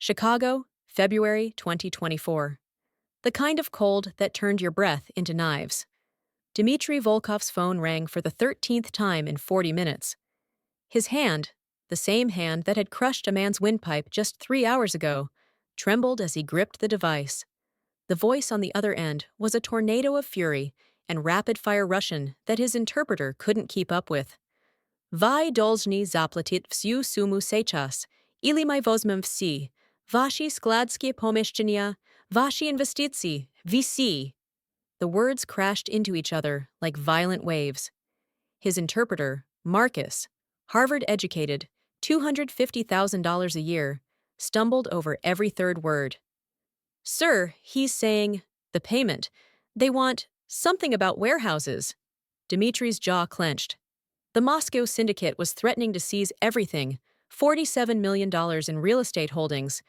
Chicago, February 2024. The kind of cold that turned your breath into knives. Dimitri Volkov's phone rang for the 13th time in 40 minutes. His hand, the same hand that had crushed a man's windpipe just 3 hours ago, trembled as he gripped the device. The voice on the other end was a tornado of fury and rapid-fire Russian that his interpreter couldn't keep up with. Vai dolzhny zaplatit всю сумму сейчас, или мы возьмем все, ваши складские помещения, ваши инвестиции, VC. The words crashed into each other like violent waves. His interpreter, Marcus, Harvard-educated, $250,000 a year, stumbled over every third word. Sir, he's saying, the payment. They want something about warehouses. Dimitri's jaw clenched. The Moscow syndicate was threatening to seize everything, $47 million in real estate holdings,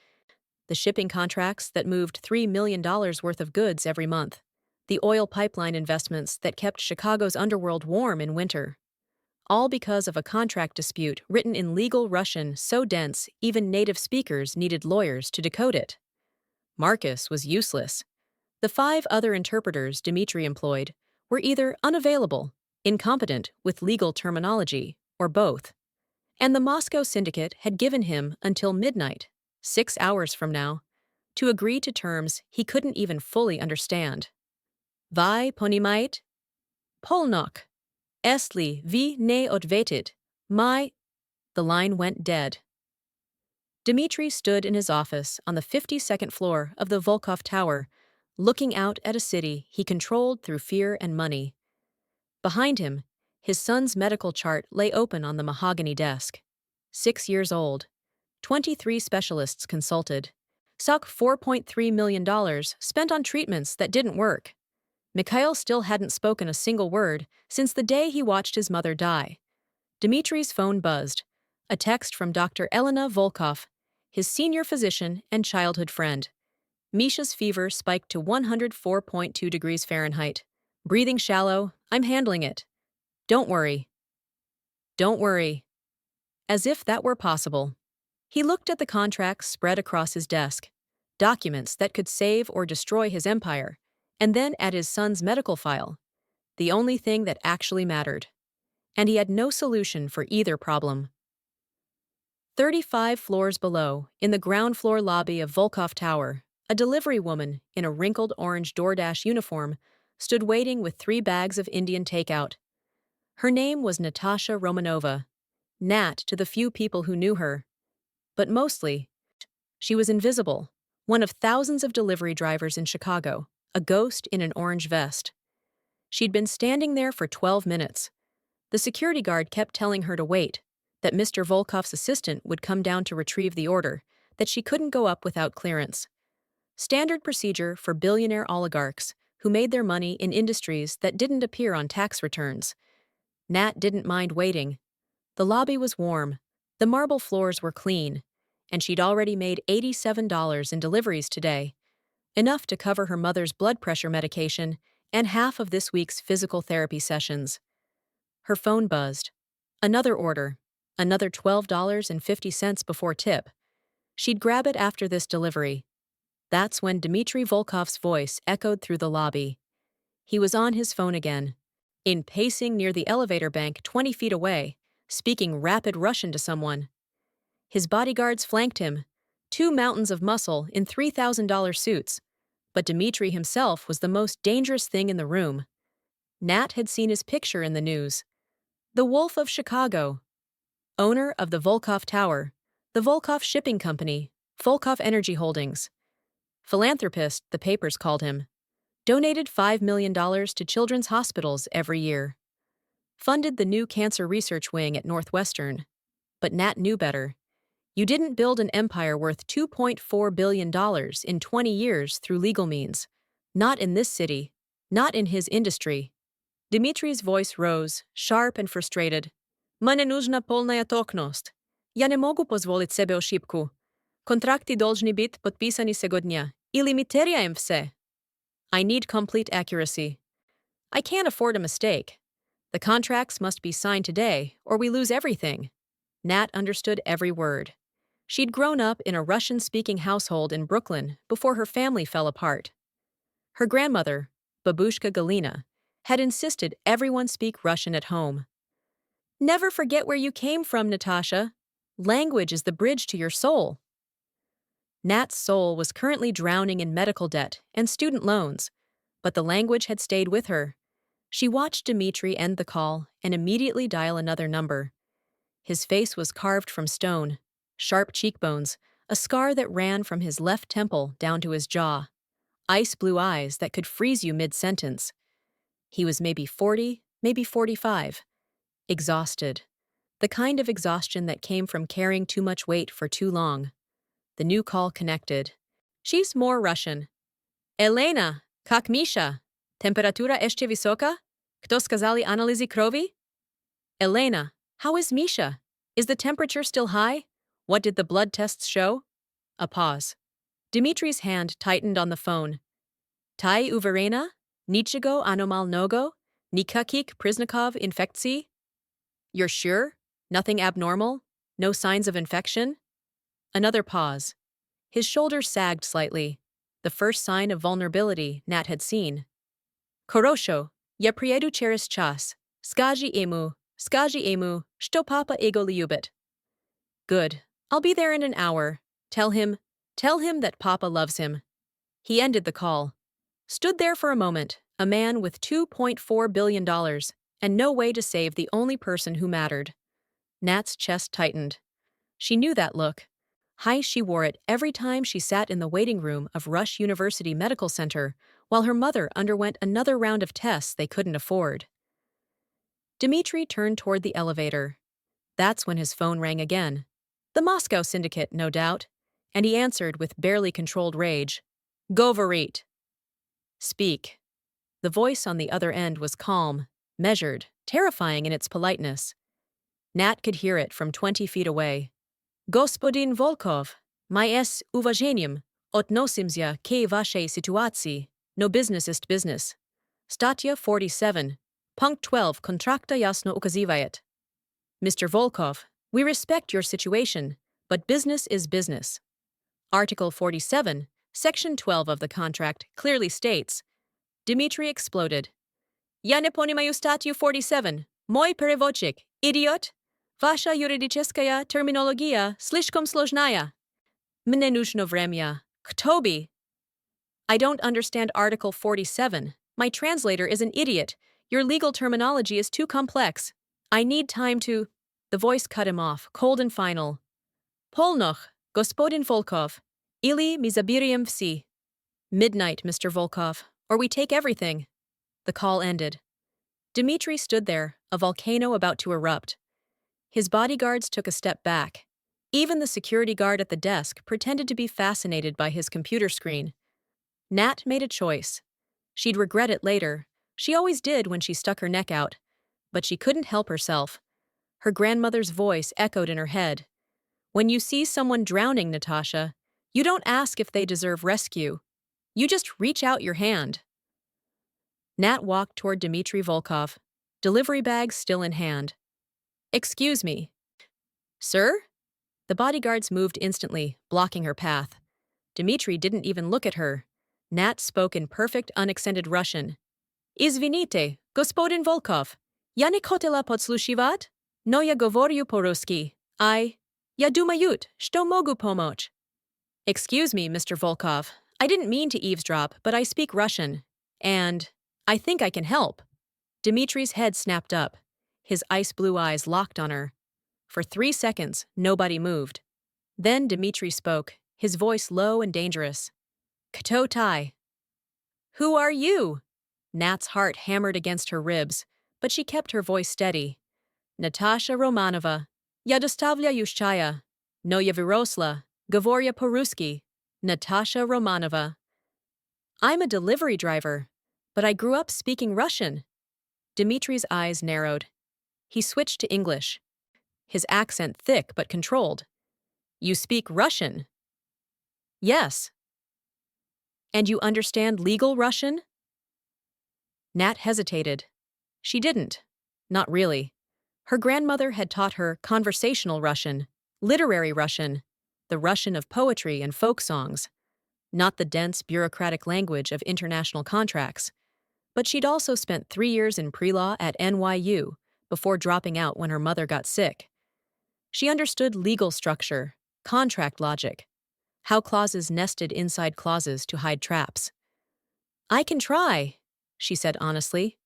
the shipping contracts that moved $3 million worth of goods every month, the oil pipeline investments that kept Chicago's underworld warm in winter. All because of a contract dispute written in legal Russian so dense even native speakers needed lawyers to decode it. Marcus was useless. The 5 other interpreters Dimitri employed were either unavailable, incompetent with legal terminology, or both. And the Moscow syndicate had given him until midnight, 6 hours from now, to agree to terms he couldn't even fully understand. Vai ponimait? Polnok. Estli vi ne odvetit. My. The line went dead. Dimitri stood in his office on the 52nd floor of the Volkov Tower, looking out at a city he controlled through fear and money. Behind him, his son's medical chart lay open on the mahogany desk. 6 years old. 23 specialists consulted. Suck $4.3 million spent on treatments that didn't work. Mikhail still hadn't spoken a single word since the day he watched his mother die. Dimitri's phone buzzed. A text from Dr. Elena Volkov, his senior physician and childhood friend. Misha's fever spiked to 104.2 degrees Fahrenheit. Breathing shallow, I'm handling it. Don't worry. Don't worry. As if that were possible. He looked at the contracts spread across his desk, documents that could save or destroy his empire, and then at his son's medical file, the only thing that actually mattered. And he had no solution for either problem. 35 floors below, in the ground floor lobby of Volkov Tower, a delivery woman in a wrinkled orange DoorDash uniform stood waiting with 3 bags of Indian takeout. Her name was Natasha Romanova, Nat to the few people who knew her. But mostly, she was invisible, one of thousands of delivery drivers in Chicago, a ghost in an orange vest. She'd been standing there for 12 minutes. The security guard kept telling her to wait, that Mr. Volkov's assistant would come down to retrieve the order, that she couldn't go up without clearance. Standard procedure for billionaire oligarchs who made their money in industries that didn't appear on tax returns. Nat didn't mind waiting. The lobby was warm, the marble floors were clean, and she'd already made $87 in deliveries today, enough to cover her mother's blood pressure medication and half of this week's physical therapy sessions. Her phone buzzed. Another order, another $12.50 before tip. She'd grab it after this delivery. That's when Dimitri Volkov's voice echoed through the lobby. He was on his phone again, pacing near the elevator bank 20 feet away, speaking rapid Russian to someone. His bodyguards flanked him, 2 mountains of muscle in $3,000 suits, but Dimitri himself was the most dangerous thing in the room. Nat had seen his picture in the news. The Wolf of Chicago, owner of the Volkov Tower, the Volkov Shipping Company, Volkov Energy Holdings. Philanthropist, the papers called him. Donated $5 million to children's hospitals every year. Funded the new cancer research wing at Northwestern. But Nat knew better. You didn't build an empire worth $2.4 billion in 20 years through legal means. Not in this city. Not in his industry. Dimitri's voice rose, sharp and frustrated. Мне нужна полная точность. Я не могу позволить себе ошибку. Контракты должны быть подписаны сегодня, или мы теряем все. I need complete accuracy. I can't afford a mistake. The contracts must be signed today, or we lose everything. Nat understood every word. She'd grown up in a Russian-speaking household in Brooklyn before her family fell apart. Her grandmother, Babushka Galina, had insisted everyone speak Russian at home. Never forget where you came from, Natasha. Language is the bridge to your soul. Nat's soul was currently drowning in medical debt and student loans, but the language had stayed with her. She watched Dimitri end the call and immediately dial another number. His face was carved from stone, sharp cheekbones, a scar that ran from his left temple down to his jaw, ice blue eyes that could freeze you mid-sentence. He was maybe 40, maybe 45. Exhausted. The kind of exhaustion that came from carrying too much weight for too long. The new call connected. She's more Russian. Elena, как Misha? Temperatura jeszcze wysoka? Kto skazali analizy krovi? Elena, how is Misha? Is the temperature still high? What did the blood tests show? A pause. Dimitri's hand tightened on the phone. Tai uverena? Niczego anomalnego? Nikakich przyznakov infekcji? You're sure? Nothing abnormal? No signs of infection? Another pause. His shoulders sagged slightly, the first sign of vulnerability Nat had seen. Korosho, ja przyjedu через час. Skazi emu, što papa ego liubit. Good. I'll be there in an hour. Tell him that Papa loves him. He ended the call. Stood there for a moment, a man with $2.4 billion, and no way to save the only person who mattered. Nat's chest tightened. She knew that look. She wore it every time she sat in the waiting room of Rush University Medical Center while her mother underwent another round of tests they couldn't afford. Dimitri turned toward the elevator. That's when his phone rang again. The Moscow syndicate, no doubt, and he answered with barely controlled rage. Govorit. Speak. The voice on the other end was calm, measured, terrifying in its politeness. Nat could hear it from 20 feet away. Господин Volkov, my s uważeniem, odnosimся k waszej sytuacji, no business ist business. Statya 47, punct 12 kontrakta jasno ukazywaet. Mr. Volkov, we respect your situation, but business is business. Article 47, Section 12 of the contract clearly states. Dimitri exploded. Ja nie poнимаю статью 47, mój переводчик, idiot. Ваша юридическая терминология слишком сложная. Мне нужно время. Кто бы? I don't understand Article 47. My translator is an idiot. Your legal terminology is too complex. I need time to... The voice cut him off, cold and final. Polnoch, господин Volkov. Ili mi zabiriam vsi. Midnight, Mr. Volkov, or we take everything. The call ended. Dimitri stood there, a volcano about to erupt. His bodyguards took a step back. Even the security guard at the desk pretended to be fascinated by his computer screen. Nat made a choice. She'd regret it later. She always did when she stuck her neck out. But she couldn't help herself. Her grandmother's voice echoed in her head. When you see someone drowning, Natasha, you don't ask if they deserve rescue. You just reach out your hand. Nat walked toward Dmitri Volkov, delivery bag still in hand. Excuse me. Sir? The bodyguards moved instantly, blocking her path. Dimitri didn't even look at her. Nat spoke in perfect, unaccented Russian. Izvinite, господин Volkov. Я не хотела подслушивать, но я говорю по-русски. Я думаю, что могу помочь. Excuse me, Mr. Volkov. I didn't mean to eavesdrop, but I speak Russian. And I think I can help. Dimitri's head snapped up. His ice-blue eyes locked on her. For 3 seconds, nobody moved. Then Dimitri spoke, his voice low and dangerous. Kto tai? Who are you? Nat's heart hammered against her ribs, but she kept her voice steady. Natasha Romanova. Я доставляю чая. Но я выросла. Говоря по-русски. Natasha Romanova. I'm a delivery driver, but I grew up speaking Russian. Dimitri's eyes narrowed. He switched to English, his accent thick but controlled. You speak Russian? Yes. And you understand legal Russian? Nat hesitated. She didn't. Not really. Her grandmother had taught her conversational Russian, literary Russian. the Russian of poetry and folk songs, not the dense bureaucratic language of international contracts. But she'd also spent 3 years in pre-law at NYU before dropping out when her mother got sick. She understood legal structure, contract logic, how clauses nested inside clauses to hide traps. "I can try," she said honestly.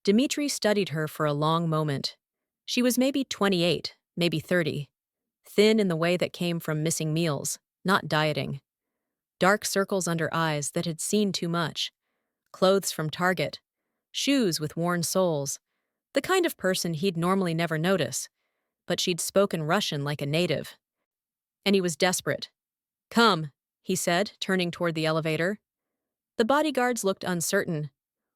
Dimitri studied her for a long moment. She was maybe 28, maybe 30, thin in the way that came from missing meals, not dieting. Dark circles under eyes that had seen too much. Clothes from Target. Shoes with worn soles. The kind of person he'd normally never notice. But she'd spoken Russian like a native. And he was desperate. "Come," he said, turning toward the elevator. The bodyguards looked uncertain.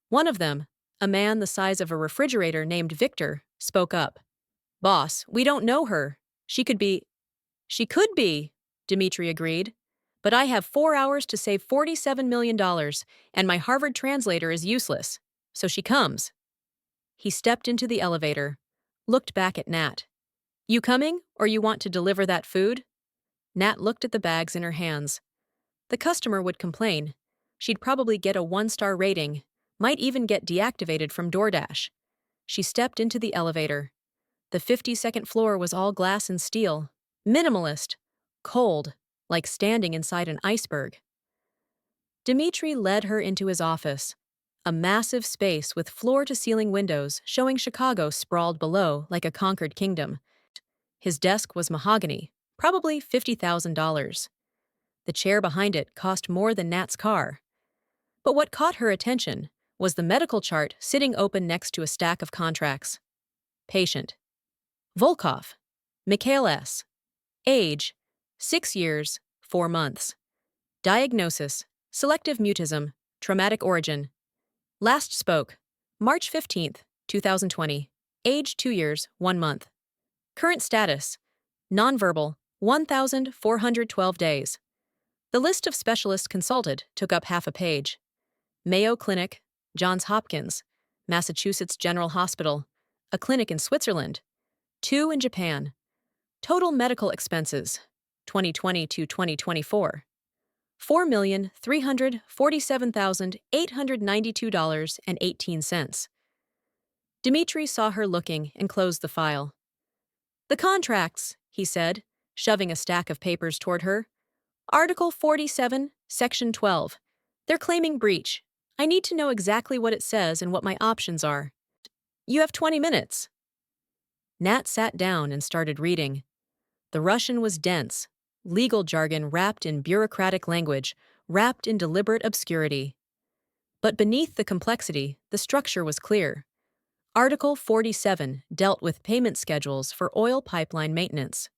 One of them, a man the size of a refrigerator named Victor, spoke up. "Boss, we don't know her. She could be—" "She could be," Dimitri agreed. "But I have 4 hours to save $47 million, and my Harvard translator is useless. So she comes." He stepped into the elevator, looked back at Nat. "You coming, or you want to deliver that food?" Nat looked at the bags in her hands. The customer would complain. She'd probably get a 1-star rating, might even get deactivated from DoorDash. She stepped into the elevator. The 52nd floor was all glass and steel, minimalist, cold, like standing inside an iceberg. Dimitri led her into his office, a massive space with floor-to-ceiling windows showing Chicago sprawled below like a conquered kingdom. His desk was mahogany, probably $50,000. The chair behind it cost more than Nat's car. But what caught her attention was the medical chart sitting open next to a stack of contracts. Patient: Volkov, Mikhail S. Age: 6 years, 4 months. Diagnosis: selective mutism, traumatic origin. Last spoke: March 15th, 2020. Age: 2 years, 1 month. Current status: nonverbal, 1,412 days. The list of specialists consulted took up half a page. Mayo Clinic, Johns Hopkins, Massachusetts General Hospital, a clinic in Switzerland, 2 in Japan. Total medical expenses, 2020 to 2024, $4,347,892.18. Dimitri saw her looking and closed the file. "The contracts," he said, shoving a stack of papers toward her. "Article 47, Section 12. They're claiming breach. I need to know exactly what it says and what my options are. You have 20 minutes. Nat sat down and started reading. The Russian was dense, legal jargon wrapped in bureaucratic language, wrapped in deliberate obscurity. But beneath the complexity, the structure was clear. Article 47 dealt with payment schedules for oil pipeline maintenance.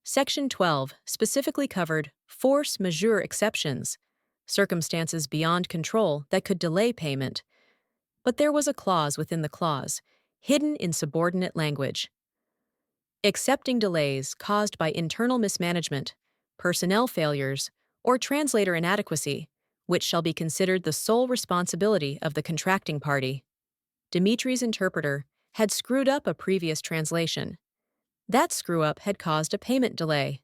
Section 12 specifically covered force majeure exceptions, circumstances beyond control that could delay payment. But there was a clause within the clause, hidden in subordinate language. Accepting delays caused by internal mismanagement, personnel failures, or translator inadequacy, which shall be considered the sole responsibility of the contracting party. Dimitri's interpreter had screwed up a previous translation. That screw-up had caused a payment delay,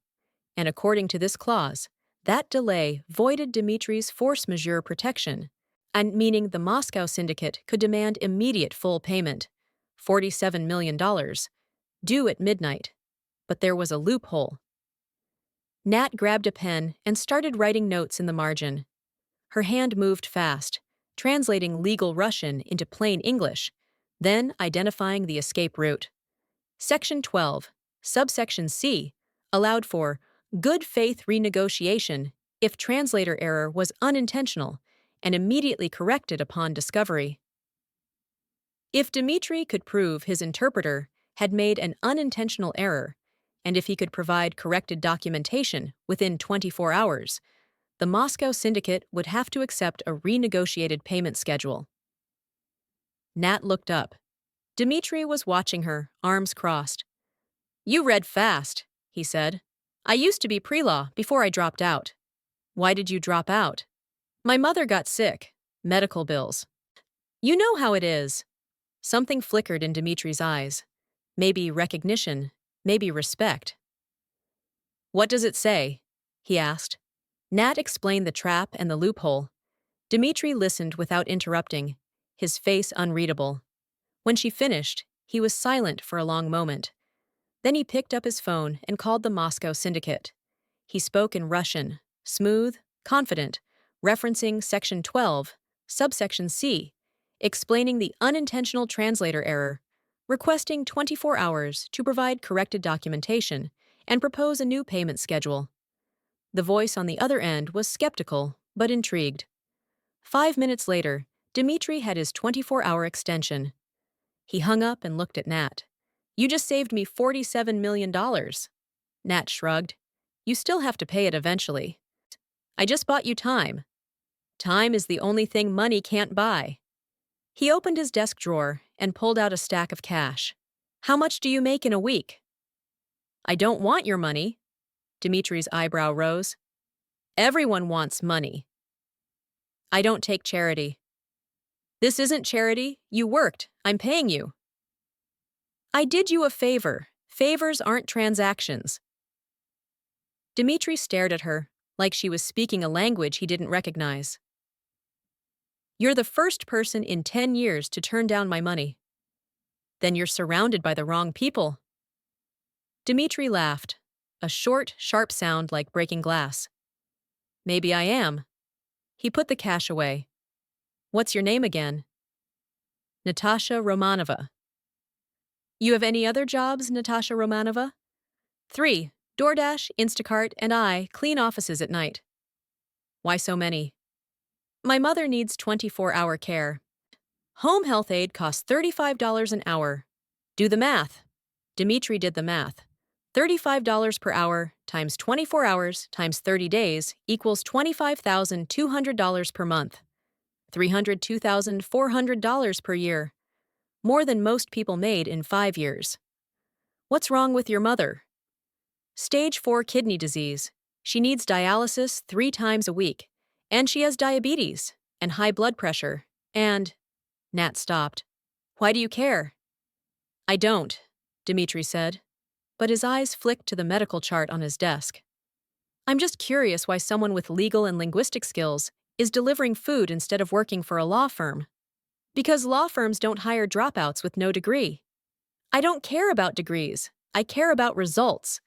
and according to this clause, that delay voided Dimitri's force majeure protection, and meaning the Moscow syndicate could demand immediate full payment, $47 million, due at midnight. But there was a loophole. Nat grabbed a pen and started writing notes in the margin. Her hand moved fast, translating legal Russian into plain English, then identifying the escape route. Section 12, subsection C, allowed for good faith renegotiation if translator error was unintentional and immediately corrected upon discovery. If Dimitri could prove his interpreter had made an unintentional error, and if he could provide corrected documentation within 24 hours, the Moscow syndicate would have to accept a renegotiated payment schedule. Nat looked up. Dimitri was watching her, arms crossed. "You read fast," he said. "I used to be pre-law before I dropped out." "Why did you drop out?" "My mother got sick. Medical bills." "You know how it is." Something flickered in Dimitri's eyes. Maybe recognition, maybe respect. What does it say? He asked. Nat explained the trap and the loophole. Dimitri listened without interrupting, his face unreadable. When she finished, he was silent for a long moment. Then he picked up his phone and called the Moscow syndicate. He spoke in Russian, smooth, confident, referencing Section 12, subsection C, explaining the unintentional translator error, requesting 24 hours to provide corrected documentation and propose a new payment schedule. The voice on the other end was skeptical, but intrigued. 5 minutes later, Dimitri had his 24-hour extension. He hung up and looked at Nat. You just saved me $47 million. Nat shrugged. You still have to pay it eventually. I just bought you time. Time is the only thing money can't buy. He opened his desk drawer and pulled out a stack of cash. How much do you make in a week? I don't want your money. Dimitri's eyebrow rose. Everyone wants money. I don't take charity. This isn't charity. You worked. I'm paying you. I did you a favor. Favors aren't transactions. Dimitri stared at her, like she was speaking a language he didn't recognize. You're the first person in 10 years to turn down my money. Then you're surrounded by the wrong people. Dimitri laughed, a short, sharp sound like breaking glass. Maybe I am. He put the cash away. What's your name again? Natasha Romanova. You have any other jobs, Natasha Romanova? 3. DoorDash, Instacart, and I clean offices at night. Why so many? My mother needs 24-hour care. Home health aid costs $35 an hour. Do the math. Dimitri did the math. $35 per hour times 24 hours times 30 days equals $25,200 per month. $302,400 per year. More than most people made in 5 years. What's wrong with your mother? Stage 4 kidney disease. She needs dialysis 3 times a week. And she has diabetes and high blood pressure. And… Nat stopped. Why do you care? I don't, Dimitri said, but his eyes flicked to the medical chart on his desk. I'm just curious why someone with legal and linguistic skills is delivering food instead of working for a law firm. Because law firms don't hire dropouts with no degree. I don't care about degrees. I care about results.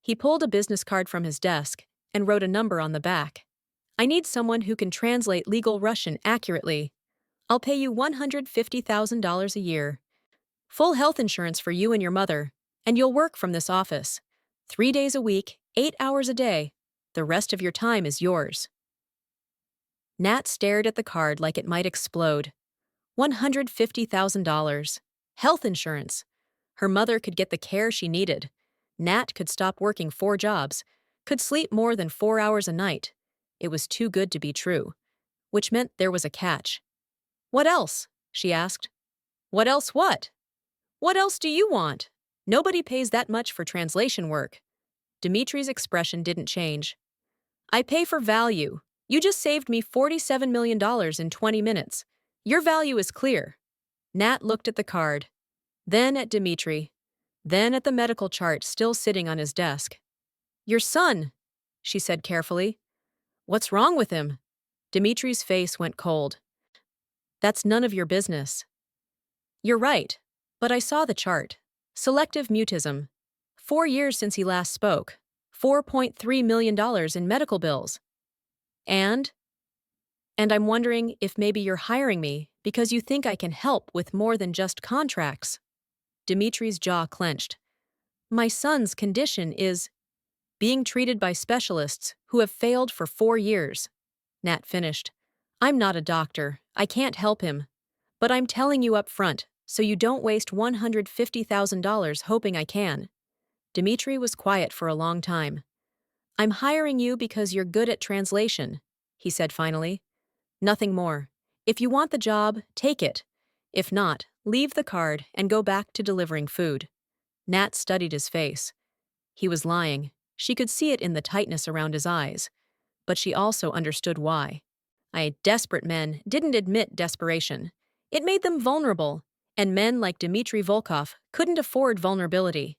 He pulled a business card from his desk and wrote a number on the back. I need someone who can translate legal Russian accurately. I'll pay you $150,000 a year. Full health insurance for you and your mother, and you'll work from this office. 3 days a week, 8 hours a day. The rest of your time is yours. Nat stared at the card like it might explode. $150,000. Health insurance. Her mother could get the care she needed. Nat could stop working 4 jobs, could sleep more than 4 hours a night. It was too good to be true, which meant there was a catch. What else? She asked. What else what? What else do you want? Nobody pays that much for translation work. Dimitri's expression didn't change. I pay for value. You just saved me $47 million in 20 minutes. Your value is clear. Nat looked at the card, then at Dimitri, then at the medical chart still sitting on his desk. Your son, she said carefully. What's wrong with him? Dimitri's face went cold. That's none of your business. You're right, but I saw the chart. Selective mutism. 4 years since he last spoke. $4.3 million in medical bills. And I'm wondering if maybe you're hiring me because you think I can help with more than just contracts. Dimitri's jaw clenched. My son's condition is being treated by specialists who have failed for 4 years. Nat finished. I'm not a doctor. I can't help him. But I'm telling you up front, so you don't waste $150,000 hoping I can. Dimitri was quiet for a long time. I'm hiring you because you're good at translation, he said finally. Nothing more. If you want the job, take it. If not, leave the card and go back to delivering food. Nat studied his face. He was lying. She could see it in the tightness around his eyes. But she also understood why. Desperate men didn't admit desperation. It made them vulnerable, and men like Dimitri Volkov couldn't afford vulnerability.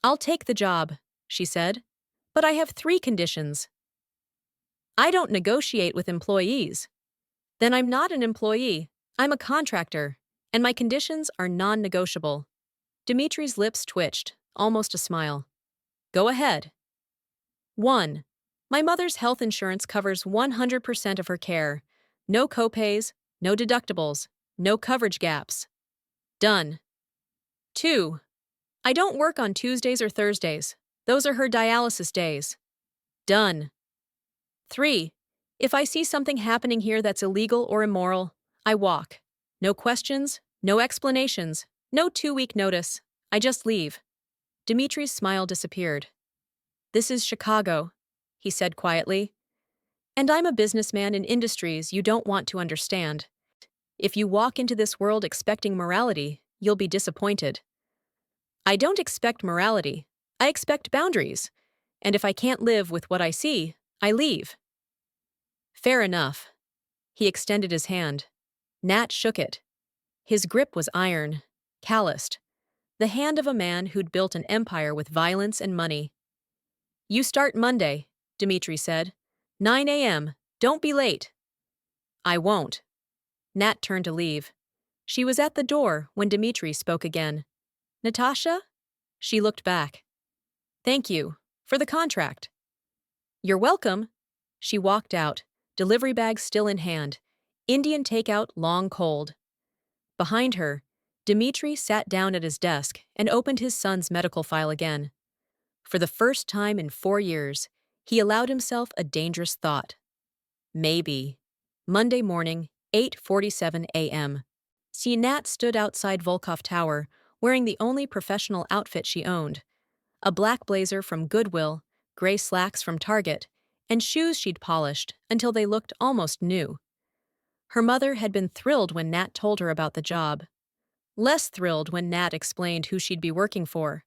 I'll take the job, she said, But I have 3 conditions. I don't negotiate with employees. Then I'm not an employee. I'm a contractor, and my conditions are non-negotiable. Dimitri's lips twitched, almost a smile. Go ahead. 1. My mother's health insurance covers 100% of her care. No copays, no deductibles, no coverage gaps. Done. 2. I don't work on Tuesdays or Thursdays. Those are her dialysis days. Done. 3. If I see something happening here that's illegal or immoral, I walk. No questions, no explanations, no 2-week notice. I just leave. Dimitri's smile disappeared. This is Chicago, he said quietly. And I'm a businessman in industries you don't want to understand. If you walk into this world expecting morality, you'll be disappointed. I don't expect morality. I expect boundaries. And if I can't live with what I see, I leave. Fair enough. He extended his hand. Nat shook it. His grip was iron, calloused. The hand of a man who'd built an empire with violence and money. You start Monday, Dimitri said. 9 a.m. Don't be late. I won't. Nat turned to leave. She was at the door when Dimitri spoke again. Natasha? She looked back. Thank you. For the contract. You're welcome. She walked out, delivery bag still in hand, Indian takeout long cold. Behind her, Dimitri sat down at his desk and opened his son's medical file again. For the first time in 4 years, he allowed himself a dangerous thought. Maybe. Monday morning, 8:47 a.m. Nat stood outside Volkov Tower, wearing the only professional outfit she owned. A black blazer from Goodwill, gray slacks from Target, and shoes she'd polished until they looked almost new. Her mother had been thrilled when Nat told her about the job. Less thrilled when Nat explained who she'd be working for.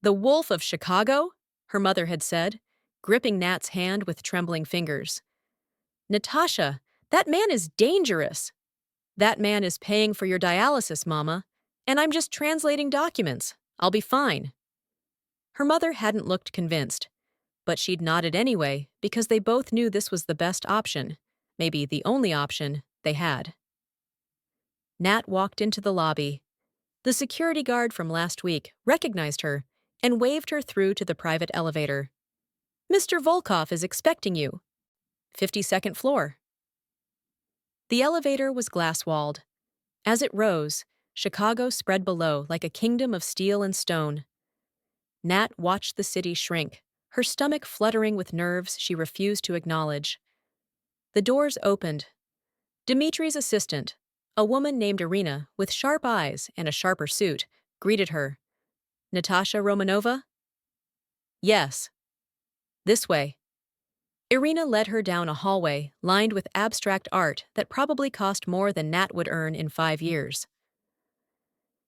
The Wolf of Chicago? Her mother had said, gripping Nat's hand with trembling fingers. Natasha, that man is dangerous. That man is paying for your dialysis, Mama, and I'm just translating documents. I'll be fine. Her mother hadn't looked convinced, but she'd nodded anyway because they both knew this was the best option, maybe the only option they had. Nat walked into the lobby. The security guard from last week recognized her and waved her through to the private elevator. Mr. Volkov is expecting you. 52nd floor. The elevator was glass-walled. As it rose, Chicago spread below like a kingdom of steel and stone. Nat watched the city shrink, her stomach fluttering with nerves she refused to acknowledge. The doors opened. Dimitri's assistant, a woman named Irina with sharp eyes and a sharper suit, greeted her. Natasha Romanova? Yes. This way. Irina led her down a hallway lined with abstract art that probably cost more than Nat would earn in 5 years.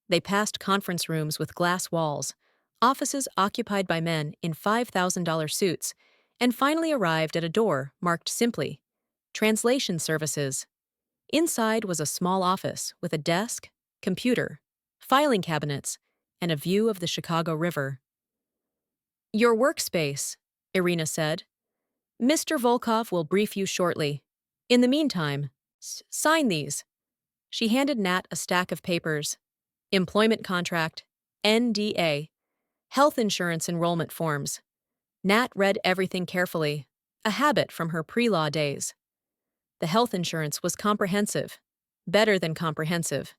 They passed conference rooms with glass walls, offices occupied by men in $5,000 suits, and finally arrived at a door marked simply, Translation Services. Inside was a small office with a desk, computer, filing cabinets, and a view of the Chicago River. Your workspace, Irina said. Mr. Volkov will brief you shortly. In the meantime, sign these. She handed Nat a stack of papers. Employment contract, NDA, health insurance enrollment forms. Nat read everything carefully, a habit from her pre-law days. The health insurance was comprehensive, better than comprehensive.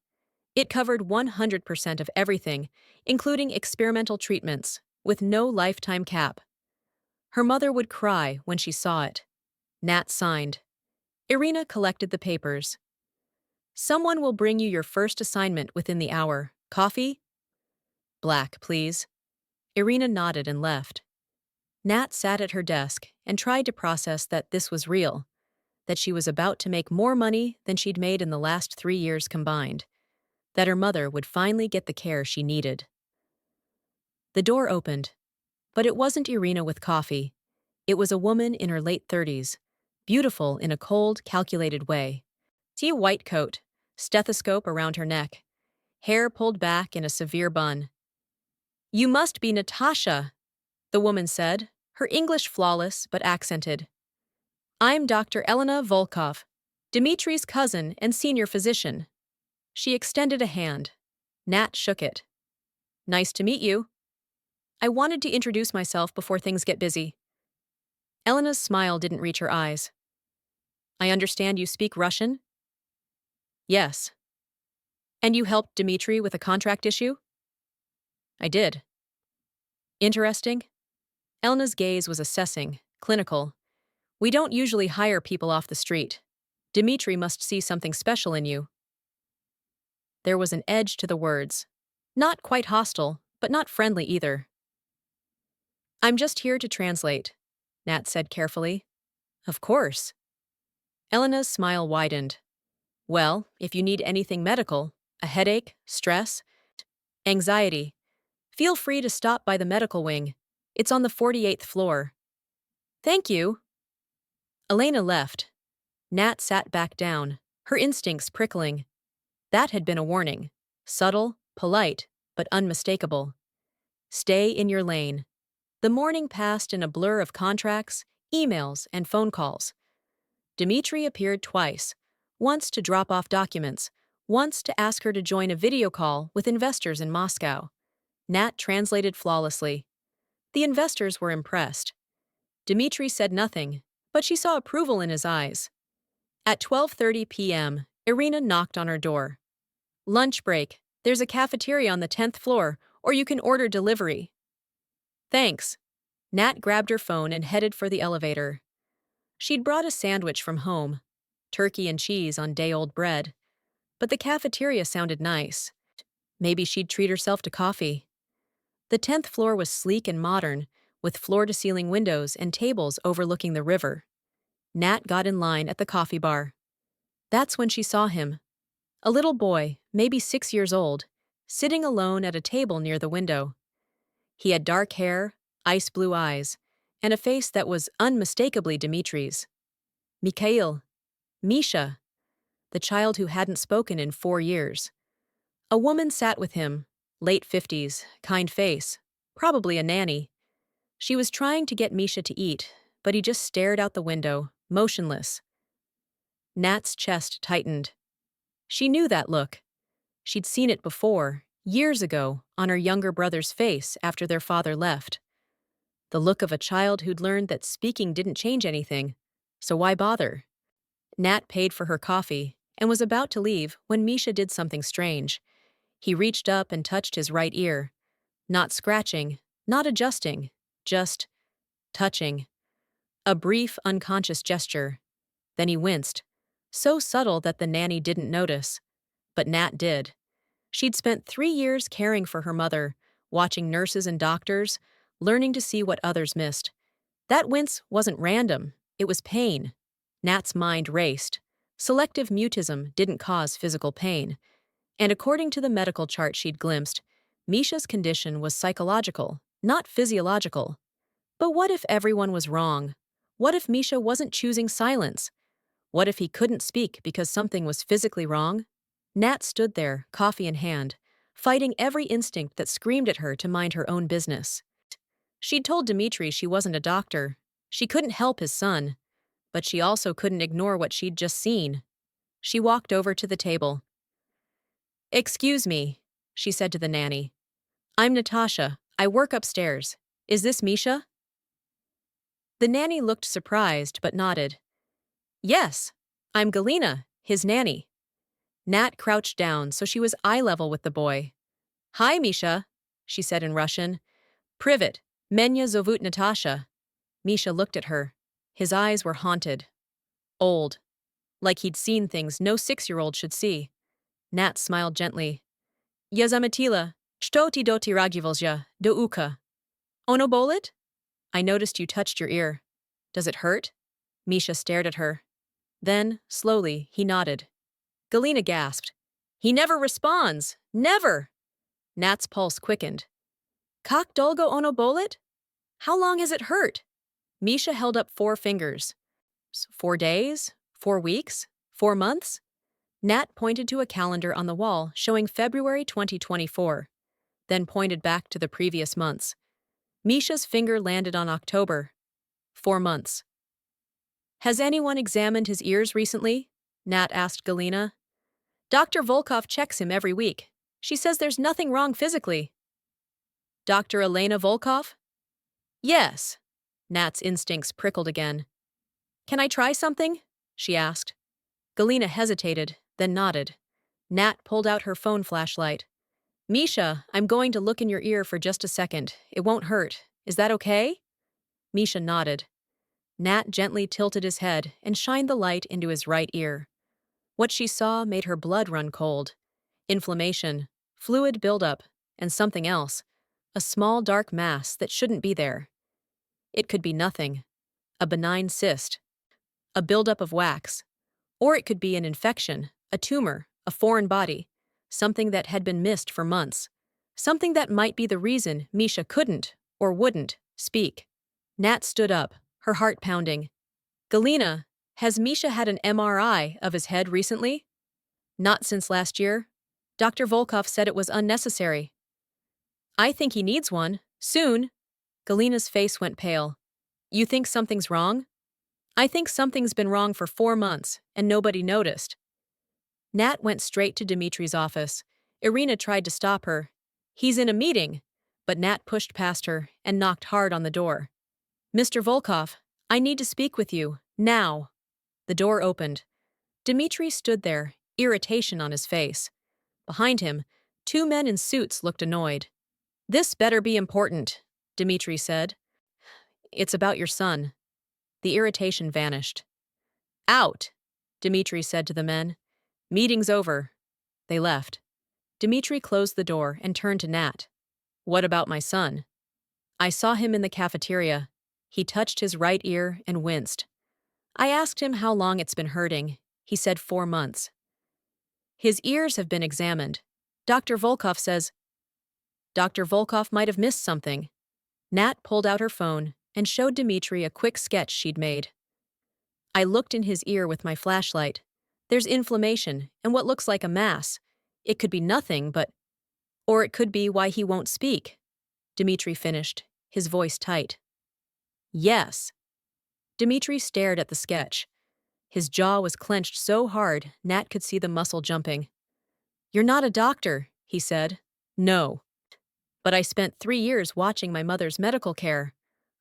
It covered 100% of everything, including experimental treatments, with no lifetime cap. Her mother would cry when she saw it. Nat signed. Irina collected the papers. Someone will bring you your first assignment within the hour. Coffee? Black, please. Irina nodded and left. Nat sat at her desk and tried to process that this was real, that she was about to make more money than she'd made in the last 3 years combined, that her mother would finally get the care she needed. The door opened, but it wasn't Irina with coffee. It was a woman in her late 30s, beautiful in a cold, calculated way. See a white coat, stethoscope around her neck, hair pulled back in a severe bun. You must be Natasha, the woman said, her English flawless but accented. I'm Dr. Elena Volkov, Dimitri's cousin and senior physician. She extended a hand. Nat shook it. Nice to meet you. I wanted to introduce myself before things get busy. Elena's smile didn't reach her eyes. I understand you speak Russian? Yes. And you helped Dimitri with a contract issue? I did. Interesting. Elena's gaze was assessing, clinical. We don't usually hire people off the street. Dimitri must see something special in you. There was an edge to the words. Not quite hostile, but not friendly either. I'm just here to translate, Nat said carefully. Of course. Elena's smile widened. Well, if you need anything medical, a headache, stress, anxiety, feel free to stop by the medical wing. It's on the 48th floor. Thank you. Elena left. Nat sat back down, her instincts prickling. That had been a warning. Subtle, polite, but unmistakable. Stay in your lane. The morning passed in a blur of contracts, emails, and phone calls. Dimitri appeared twice, once to drop off documents, once to ask her to join a video call with investors in Moscow. Nat translated flawlessly. The investors were impressed. Dimitri said nothing, but she saw approval in his eyes. At 12:30 p.m., Irina knocked on her door. Lunch break. There's a cafeteria on the 10th floor, or you can order delivery. Thanks. Nat grabbed her phone and headed for the elevator. She'd brought a sandwich from home, turkey and cheese on day-old bread. But the cafeteria sounded nice. Maybe she'd treat herself to coffee. The 10th floor was sleek and modern, with floor-to-ceiling windows and tables overlooking the river. Nat got in line at the coffee bar. That's when she saw him. A little boy, maybe 6 years old, sitting alone at a table near the window. He had dark hair, ice blue eyes, and a face that was unmistakably Dimitri's. Mikhail. Misha. The child who hadn't spoken in 4 years. A woman sat with him, late 50s, kind face, probably a nanny. She was trying to get Misha to eat, but he just stared out the window, motionless. Nat's chest tightened. She knew that look. She'd seen it before, years ago, on her younger brother's face after their father left. The look of a child who'd learned that speaking didn't change anything, so why bother? Nat paid for her coffee and was about to leave when Misha did something strange. He reached up and touched his right ear. Not scratching, not adjusting, just touching. A brief, unconscious gesture. Then he winced, so subtle that the nanny didn't notice. But Nat did. She'd spent 3 years caring for her mother, watching nurses and doctors, learning to see what others missed. That wince wasn't random, it was pain. Nat's mind raced. Selective mutism didn't cause physical pain. And according to the medical chart she'd glimpsed, Misha's condition was psychological, not physiological. But what if everyone was wrong? What if Misha wasn't choosing silence? What if he couldn't speak because something was physically wrong? Nat stood there, coffee in hand, fighting every instinct that screamed at her to mind her own business. She'd told Dimitri she wasn't a doctor. She couldn't help his son. But she also couldn't ignore what she'd just seen. She walked over to the table. Excuse me, she said to the nanny. I'm Natasha. I work upstairs. Is this Misha? The nanny looked surprised but nodded. Yes, I'm Galina, his nanny. Nat crouched down so she was eye level with the boy. Hi, Misha, she said in Russian. Privet, Menya zovut Natasha. Misha looked at her. His eyes were haunted. Old. Like he'd seen things no 6-year-old should see. Nat smiled gently. Я заметила, что ты дотягивался до уха. Ono bolet? I noticed you touched your ear. Does it hurt? Misha stared at her. Then, slowly, he nodded. Galina gasped. He never responds. Never! Nat's pulse quickened. Kak dolgo ono bolet? How long has it hurt? Misha held up 4 fingers. 4 days? 4 weeks? 4 months? Nat pointed to a calendar on the wall showing February 2024, then pointed back to the previous months. Misha's finger landed on October. 4 months. Has anyone examined his ears recently? Nat asked Galina. Dr. Volkov checks him every week. She says there's nothing wrong physically. Dr. Elena Volkov? Yes. Nat's instincts prickled again. Can I try something? She asked. Galina hesitated, then nodded. Nat pulled out her phone flashlight. Misha, I'm going to look in your ear for just a second. It won't hurt. Is that okay? Misha nodded. Nat gently tilted his head and shined the light into his right ear. What she saw made her blood run cold. Inflammation, fluid buildup, and something else. A small dark mass that shouldn't be there. It could be nothing. A benign cyst. A buildup of wax. Or it could be an infection, a tumor, a foreign body. Something that had been missed for months. Something that might be the reason Misha couldn't, or wouldn't, speak. Nat stood up, her heart pounding. Galina, has Misha had an MRI of his head recently? Not since last year. Dr. Volkov said it was unnecessary. I think he needs one. Soon. Galina's face went pale. You think something's wrong? I think something's been wrong for 4 months, and nobody noticed. Nat went straight to Dimitri's office. Irina tried to stop her. He's in a meeting. But Nat pushed past her and knocked hard on the door. Mr. Volkov, I need to speak with you, now. The door opened. Dimitri stood there, irritation on his face. Behind him, 2 men in suits looked annoyed. This better be important, Dimitri said. It's about your son. The irritation vanished. Out, Dimitri said to the men. Meeting's over. They left. Dimitri closed the door and turned to Nat. What about my son? I saw him in the cafeteria. He touched his right ear and winced. I asked him how long it's been hurting. He said 4 months. His ears have been examined. Dr. Volkov says... Dr. Volkov might have missed something. Nat pulled out her phone and showed Dimitri a quick sketch she'd made. I looked in his ear with my flashlight. There's inflammation and what looks like a mass. It could be nothing, but... Or it could be why he won't speak. Dimitri finished, his voice tight. Yes. Dimitri stared at the sketch. His jaw was clenched so hard, Nat could see the muscle jumping. You're not a doctor, he said. No. But I spent 3 years watching my mother's medical care.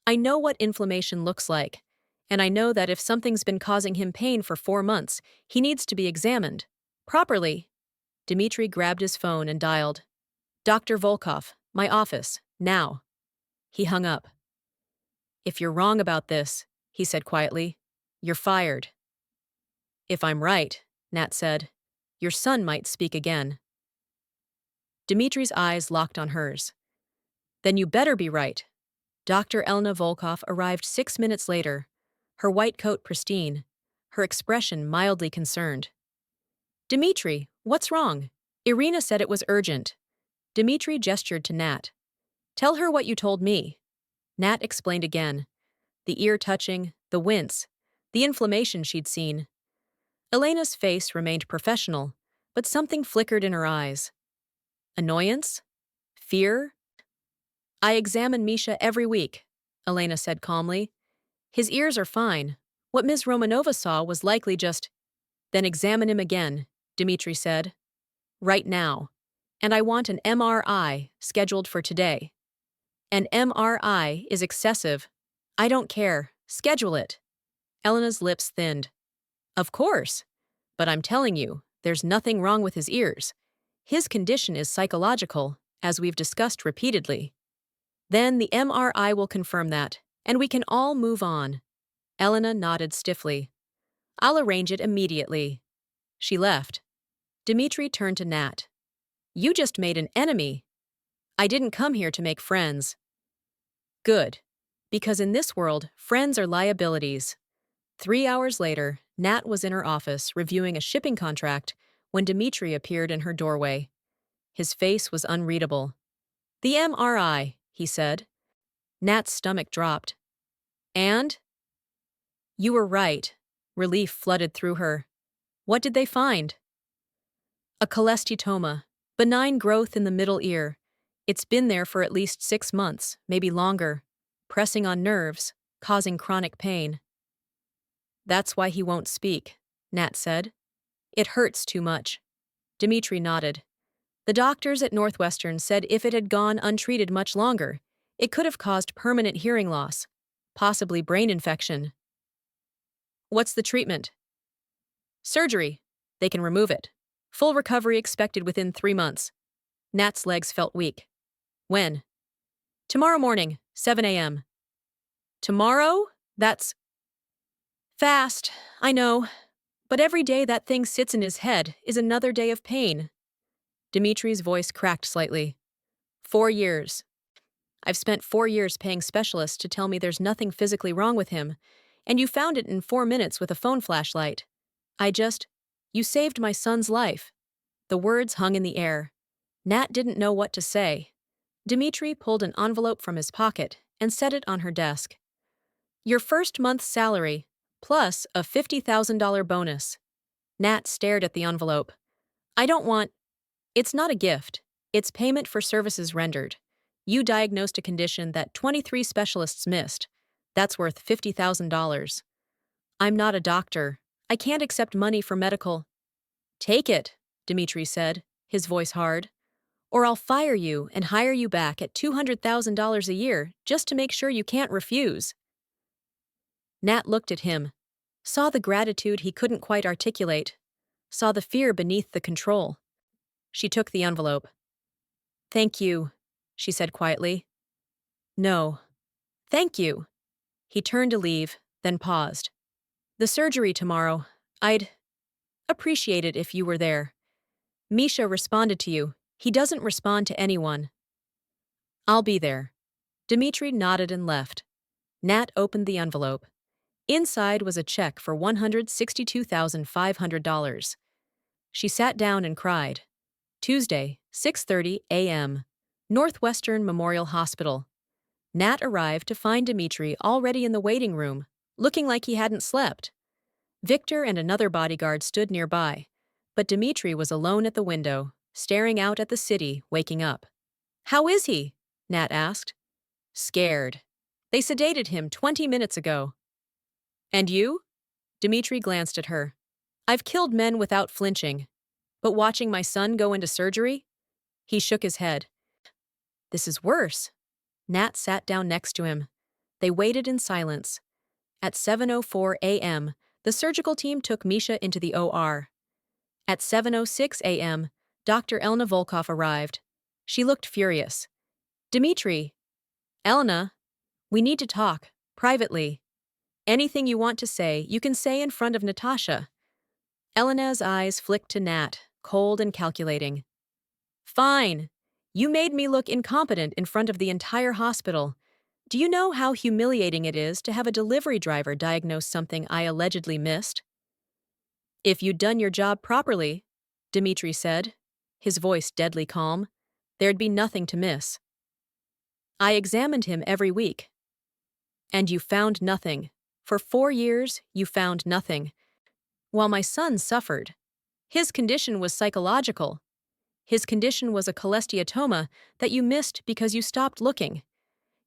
I know what inflammation looks like, and I know that if something's been causing him pain for 4 months, he needs to be examined. Properly. Dimitri grabbed his phone and dialed. Dr. Volkov, my office, now. He hung up. If you're wrong about this, he said quietly, you're fired. If I'm right, Nat said, your son might speak again. Dimitri's eyes locked on hers. Then you better be right. Dr. Elena Volkov arrived 6 minutes later, her white coat pristine, her expression mildly concerned. Dimitri, what's wrong? Irina said it was urgent. Dimitri gestured to Nat. Tell her what you told me. Nat explained again. The ear touching, the wince, the inflammation she'd seen. Elena's face remained professional, but something flickered in her eyes. Annoyance? Fear? I examine Misha every week, Elena said calmly. His ears are fine. What Ms. Romanova saw was likely just... Then examine him again, Dimitri said. Right now. And I want an MRI scheduled for today. An MRI is excessive. I don't care. Schedule it. Elena's lips thinned. Of course. But I'm telling you, there's nothing wrong with his ears. His condition is psychological, as we've discussed repeatedly. Then the MRI will confirm that, and we can all move on. Elena nodded stiffly. I'll arrange it immediately. She left. Dimitri turned to Nat. You just made an enemy. I didn't come here to make friends. Good. Because in this world, friends are liabilities. 3 hours later, Nat was in her office reviewing a shipping contract when Dimitri appeared in her doorway. His face was unreadable. The MRI, he said. Nat's stomach dropped. And? You were right. Relief flooded through her. What did they find? A cholesteatoma, benign growth in the middle ear. It's been there for at least 6 months, maybe longer, pressing on nerves, causing chronic pain. That's why he won't speak, Nat said. It hurts too much. Dimitri nodded. The doctors at Northwestern said if it had gone untreated much longer, it could have caused permanent hearing loss, possibly brain infection. What's the treatment? Surgery. They can remove it. Full recovery expected within 3 months. Nat's legs felt weak. When? Tomorrow morning, 7 a.m. Tomorrow? That's fast, I know. But every day that thing sits in his head is another day of pain. Dimitri's voice cracked slightly. 4 years. I've spent 4 years paying specialists to tell me there's nothing physically wrong with him, and you found it in 4 minutes with a phone flashlight. You saved my son's life. The words hung in the air. Nat didn't know what to say. Dimitri pulled an envelope from his pocket and set it on her desk. Your first month's salary, plus a $50,000 bonus. Nat stared at the envelope. I don't want. It's not a gift. It's payment for services rendered. You diagnosed a condition that 23 specialists missed. That's worth $50,000. I'm not a doctor. I can't accept money for medical. Take it, Dimitri said, his voice hard. Or I'll fire you and hire you back at $200,000 a year just to make sure you can't refuse. Nat looked at him, saw the gratitude he couldn't quite articulate, saw the fear beneath the control. She took the envelope. Thank you, she said quietly. No. Thank you. He turned to leave, then paused. The surgery tomorrow. I'd appreciate it if you were there. Misha responded to you. He doesn't respond to anyone. I'll be there. Dimitri nodded and left. Nat opened the envelope. Inside was a check for $162,500. She sat down and cried. Tuesday, 6:30 a.m. Northwestern Memorial Hospital. Nat arrived to find Dimitri already in the waiting room, looking like he hadn't slept. Victor and another bodyguard stood nearby, but Dimitri was alone at the window, staring out at the city, waking up. How is he? Nat asked. Scared. They sedated him 20 minutes ago. And you? Dimitri glanced at her. I've killed men without flinching. But watching my son go into surgery? He shook his head. This is worse. Nat sat down next to him. They waited in silence. At 7:04 a.m., the surgical team took Misha into the OR. At 7:06 a.m., Dr. Elena Volkov arrived. She looked furious. Dimitri. Elena, we need to talk, privately. Anything you want to say, you can say in front of Natasha. Elena's eyes flicked to Nat, cold and calculating. Fine. You made me look incompetent in front of the entire hospital. Do you know how humiliating it is to have a delivery driver diagnose something I allegedly missed? If you'd done your job properly, Dimitri said, his voice deadly calm, there'd be nothing to miss. I examined him every week. And you found nothing. For 4 years, you found nothing. While my son suffered. His condition was psychological. His condition was a cholesteatoma that you missed because you stopped looking.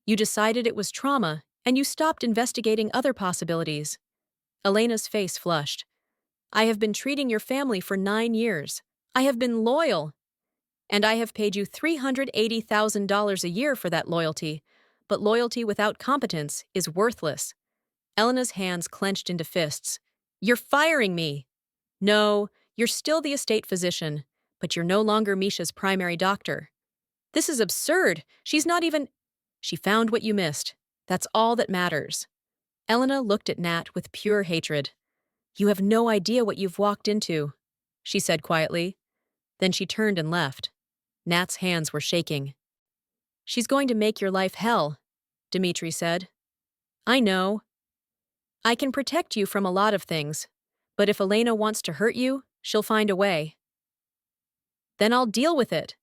You decided it was trauma, and you stopped investigating other possibilities. Elena's face flushed. I have been treating your family for 9 years. I have been loyal. And I have paid you $380,000 a year for that loyalty. But loyalty without competence is worthless. Elena's hands clenched into fists. You're firing me. No, you're still the estate physician, but you're no longer Misha's primary doctor. This is absurd. She's not even... She found what you missed. That's all that matters. Elena looked at Nat with pure hatred. You have no idea what you've walked into, she said quietly. Then she turned and left. Nat's hands were shaking. She's going to make your life hell, Dimitri said. I know. I can protect you from a lot of things, but if Elena wants to hurt you, she'll find a way. Then I'll deal with it.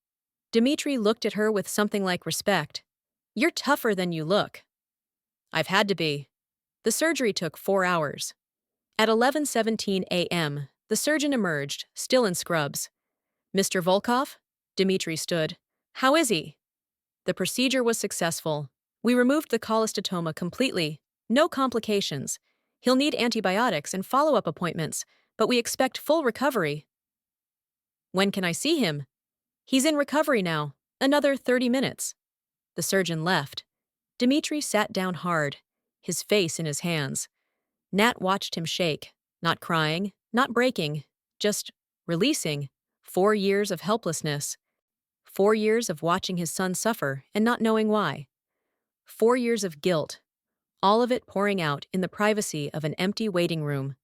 Dimitri looked at her with something like respect. You're tougher than you look. I've had to be. The surgery took 4 hours. At 11:17 a.m., the surgeon emerged, still in scrubs. Mr. Volkov? Dimitri stood. How is he? The procedure was successful. We removed the cholesteatoma completely. No complications. He'll need antibiotics and follow-up appointments, but we expect full recovery. When can I see him? He's in recovery now. Another 30 minutes. The surgeon left. Dimitri sat down hard, his face in his hands. Nat watched him shake, not crying, not breaking, just releasing. 4 years of helplessness. 4 years of watching his son suffer and not knowing why. 4 years of guilt, all of it pouring out in the privacy of an empty waiting room.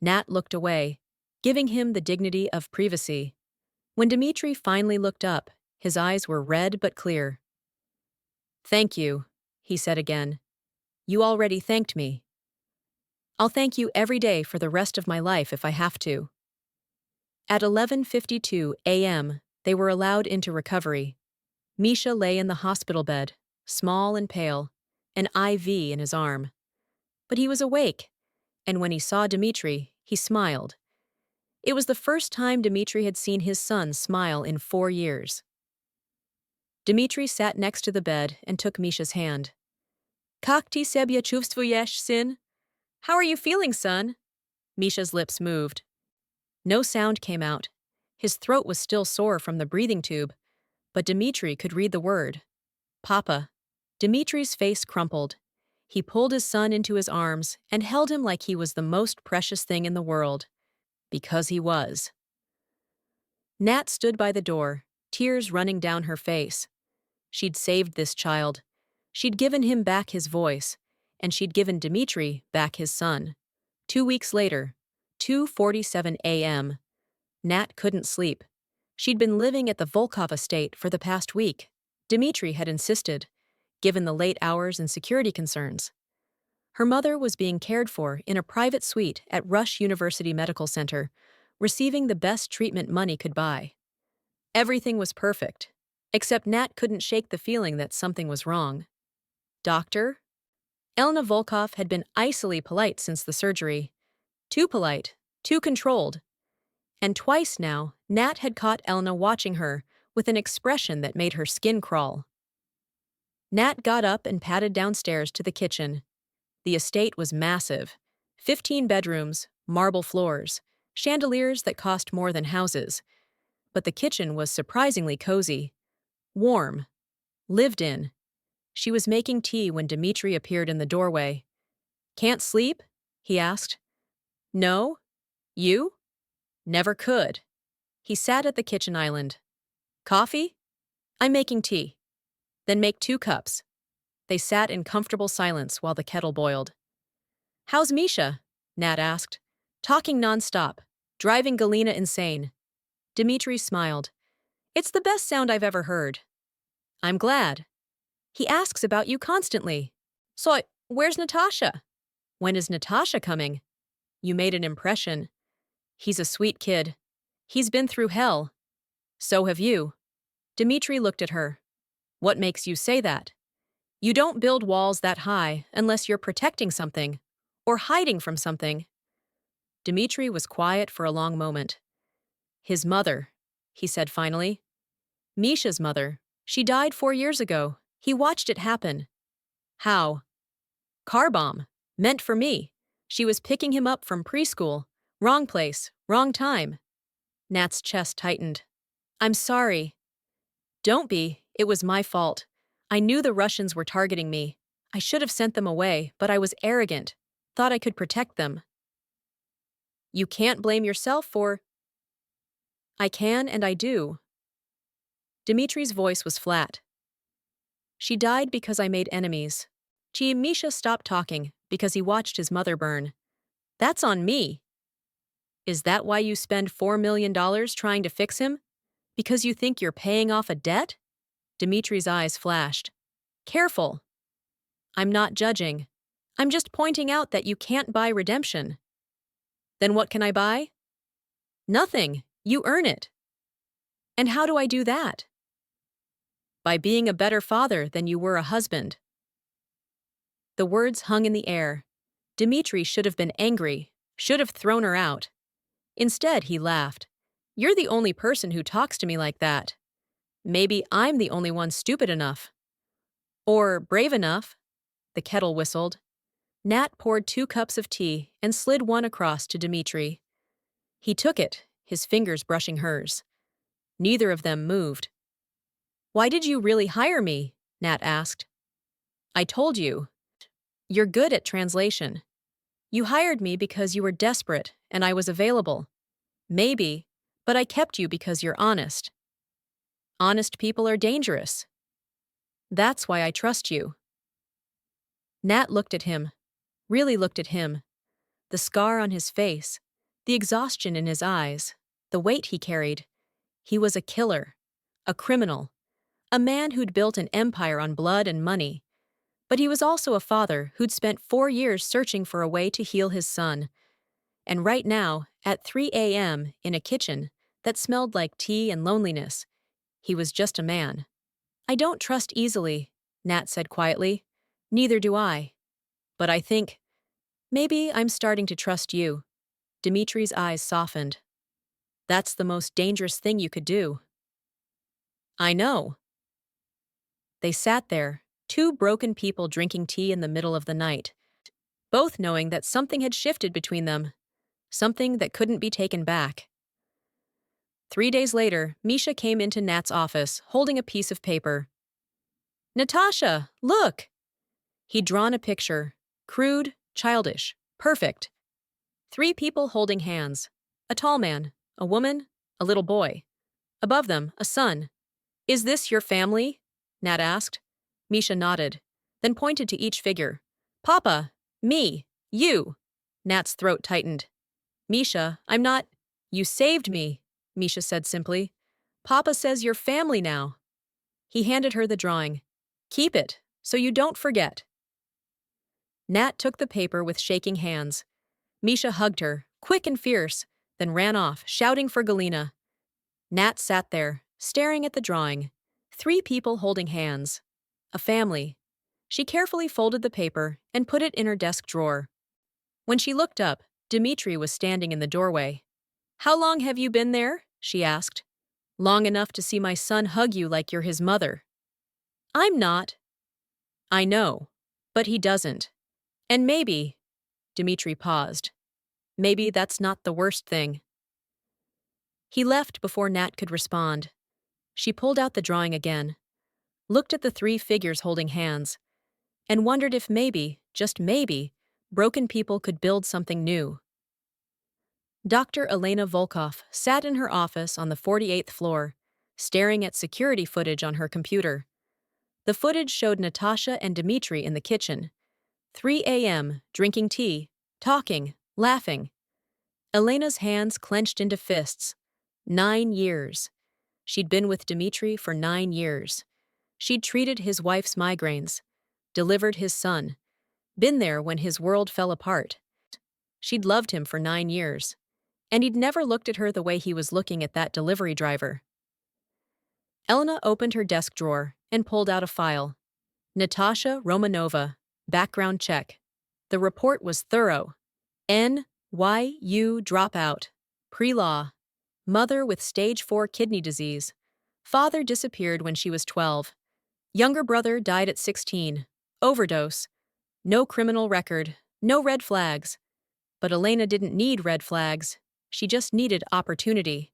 Nat looked away, giving him the dignity of privacy. When Dimitri finally looked up, his eyes were red but clear. "Thank you," he said again. "You already thanked me. I'll thank you every day for the rest of my life if I have to." At 11:52 a.m., they were allowed into recovery. Misha lay in the hospital bed, small and pale, an IV in his arm. But he was awake, and when he saw Dimitri, he smiled. It was the first time Dimitri had seen his son smile in 4 years. Dimitri sat next to the bed and took Misha's hand. "Как ты себя чувствуешь, сын? How are you feeling, son?" Misha's lips moved. No sound came out. His throat was still sore from the breathing tube, but Dimitri could read the word. "Papa." Dimitri's face crumpled. He pulled his son into his arms and held him like he was the most precious thing in the world. Because he was. Nat stood by the door, tears running down her face. She'd saved this child. She'd given him back his voice, and she'd given Dimitri back his son. 2 weeks later, 2:47 a.m. Nat couldn't sleep. She'd been living at the Volkov estate for the past week. Dimitri had insisted, given the late hours and security concerns. Her mother was being cared for in a private suite at Rush University Medical Center, receiving the best treatment money could buy. Everything was perfect, except Nat couldn't shake the feeling that something was wrong. "Doctor?" Elena Volkov had been icily polite since the surgery. Too polite, too controlled. And twice now, Nat had caught Elena watching her with an expression that made her skin crawl. Nat got up and padded downstairs to the kitchen. The estate was massive. 15 bedrooms, marble floors, chandeliers that cost more than houses. But the kitchen was surprisingly cozy. Warm. Lived in. She was making tea when Dimitri appeared in the doorway. "Can't sleep?" he asked. "No? You?" "Never could." He sat at the kitchen island. "Coffee?" "I'm making tea." "Then make 2 cups." They sat in comfortable silence while the kettle boiled. "How's Misha?" Nat asked. "Talking nonstop, driving Galina insane." Dimitri smiled. "It's the best sound I've ever heard." "I'm glad." "He asks about you constantly." "So, where's Natasha?" "When is Natasha coming?" "You made an impression." "He's a sweet kid. He's been through hell." "So have you." Dimitri looked at her. "What makes you say that?" "You don't build walls that high unless you're protecting something, or hiding from something." Dimitri was quiet for a long moment. "His mother," he said finally. "Misha's mother. She died 4 years ago. He watched it happen." "How?" "Car bomb. Meant for me. She was picking him up from preschool. Wrong place, wrong time." Nat's chest tightened. "I'm sorry." "Don't be. It was my fault. I knew the Russians were targeting me. I should have sent them away, but I was arrogant. Thought I could protect them." "You can't blame yourself for—" "I can and I do." Dimitri's voice was flat. "She died because I made enemies. Misha stopped talking because he watched his mother burn. That's on me." "Is that why you spend $4 million trying to fix him? Because you think you're paying off a debt?" Dimitri's eyes flashed. "Careful." "I'm not judging. I'm just pointing out that you can't buy redemption." "Then what can I buy?" "Nothing. You earn it." "And how do I do that?" "By being a better father than you were a husband." The words hung in the air. Dimitri should have been angry, should have thrown her out. Instead, he laughed. "You're the only person who talks to me like that. Maybe I'm the only one stupid enough." Or brave enough, the kettle whistled. Nat poured 2 cups of tea and slid one across to Dimitri. He took it, his fingers brushing hers. Neither of them moved. Why did you really hire me? Nat asked. I told you. You're good at translation. You hired me because you were desperate and I was available. Maybe, but I kept you because you're honest. Honest people are dangerous. That's why I trust you. Nat looked at him, really looked at him. The scar on his face, the exhaustion in his eyes, the weight he carried. He was a killer, a criminal, a man who'd built an empire on blood and money. But he was also a father who'd spent 4 years searching for a way to heal his son. And right now, at 3 a.m., in a kitchen that smelled like tea and loneliness, he was just a man. I don't trust easily, Nat said quietly. Neither do I. But I think, maybe I'm starting to trust you. Dimitri's eyes softened. That's the most dangerous thing you could do. I know. They sat there, 2 broken people drinking tea in the middle of the night, both knowing that something had shifted between them, something that couldn't be taken back. 3 days later, Misha came into Nat's office, holding a piece of paper. Natasha, look! He'd drawn a picture, crude, childish, perfect. 3 people holding hands, a tall man, a woman, a little boy. Above them, a son. Is this your family? Nat asked. Misha nodded, then pointed to each figure. Papa, me, you. Nat's throat tightened. Misha, I'm not. You saved me, Misha said simply. Papa says you're family now. He handed her the drawing. Keep it, so you don't forget. Nat took the paper with shaking hands. Misha hugged her, quick and fierce, then ran off, shouting for Galina. Nat sat there, staring at the drawing. 3 people holding hands. A family. She carefully folded the paper and put it in her desk drawer. When she looked up, Dimitri was standing in the doorway. How long have you been there? She asked. Long enough to see my son hug you like you're his mother. I'm not. I know, but he doesn't. And maybe, Dimitri paused. Maybe that's not the worst thing. He left before Nat could respond. She pulled out the drawing again, looked at the 3 figures holding hands, and wondered if maybe, just maybe, broken people could build something new. Dr. Elena Volkov sat in her office on the 48th floor, staring at security footage on her computer. The footage showed Natasha and Dimitri in the kitchen. 3 a.m., drinking tea, talking, laughing. Elena's hands clenched into fists. 9 years. She'd been with Dimitri for 9 years. She'd treated his wife's migraines, delivered his son, been there when his world fell apart. She'd loved him for 9 years, and he'd never looked at her the way he was looking at that delivery driver. Elena opened her desk drawer and pulled out a file. Natasha Romanova, background check. The report was thorough. NYU dropout. Pre-law. Mother with stage 4 kidney disease. Father disappeared when she was 12. Younger brother died at 16. Overdose. No criminal record. No red flags. But Elena didn't need red flags. She just needed opportunity.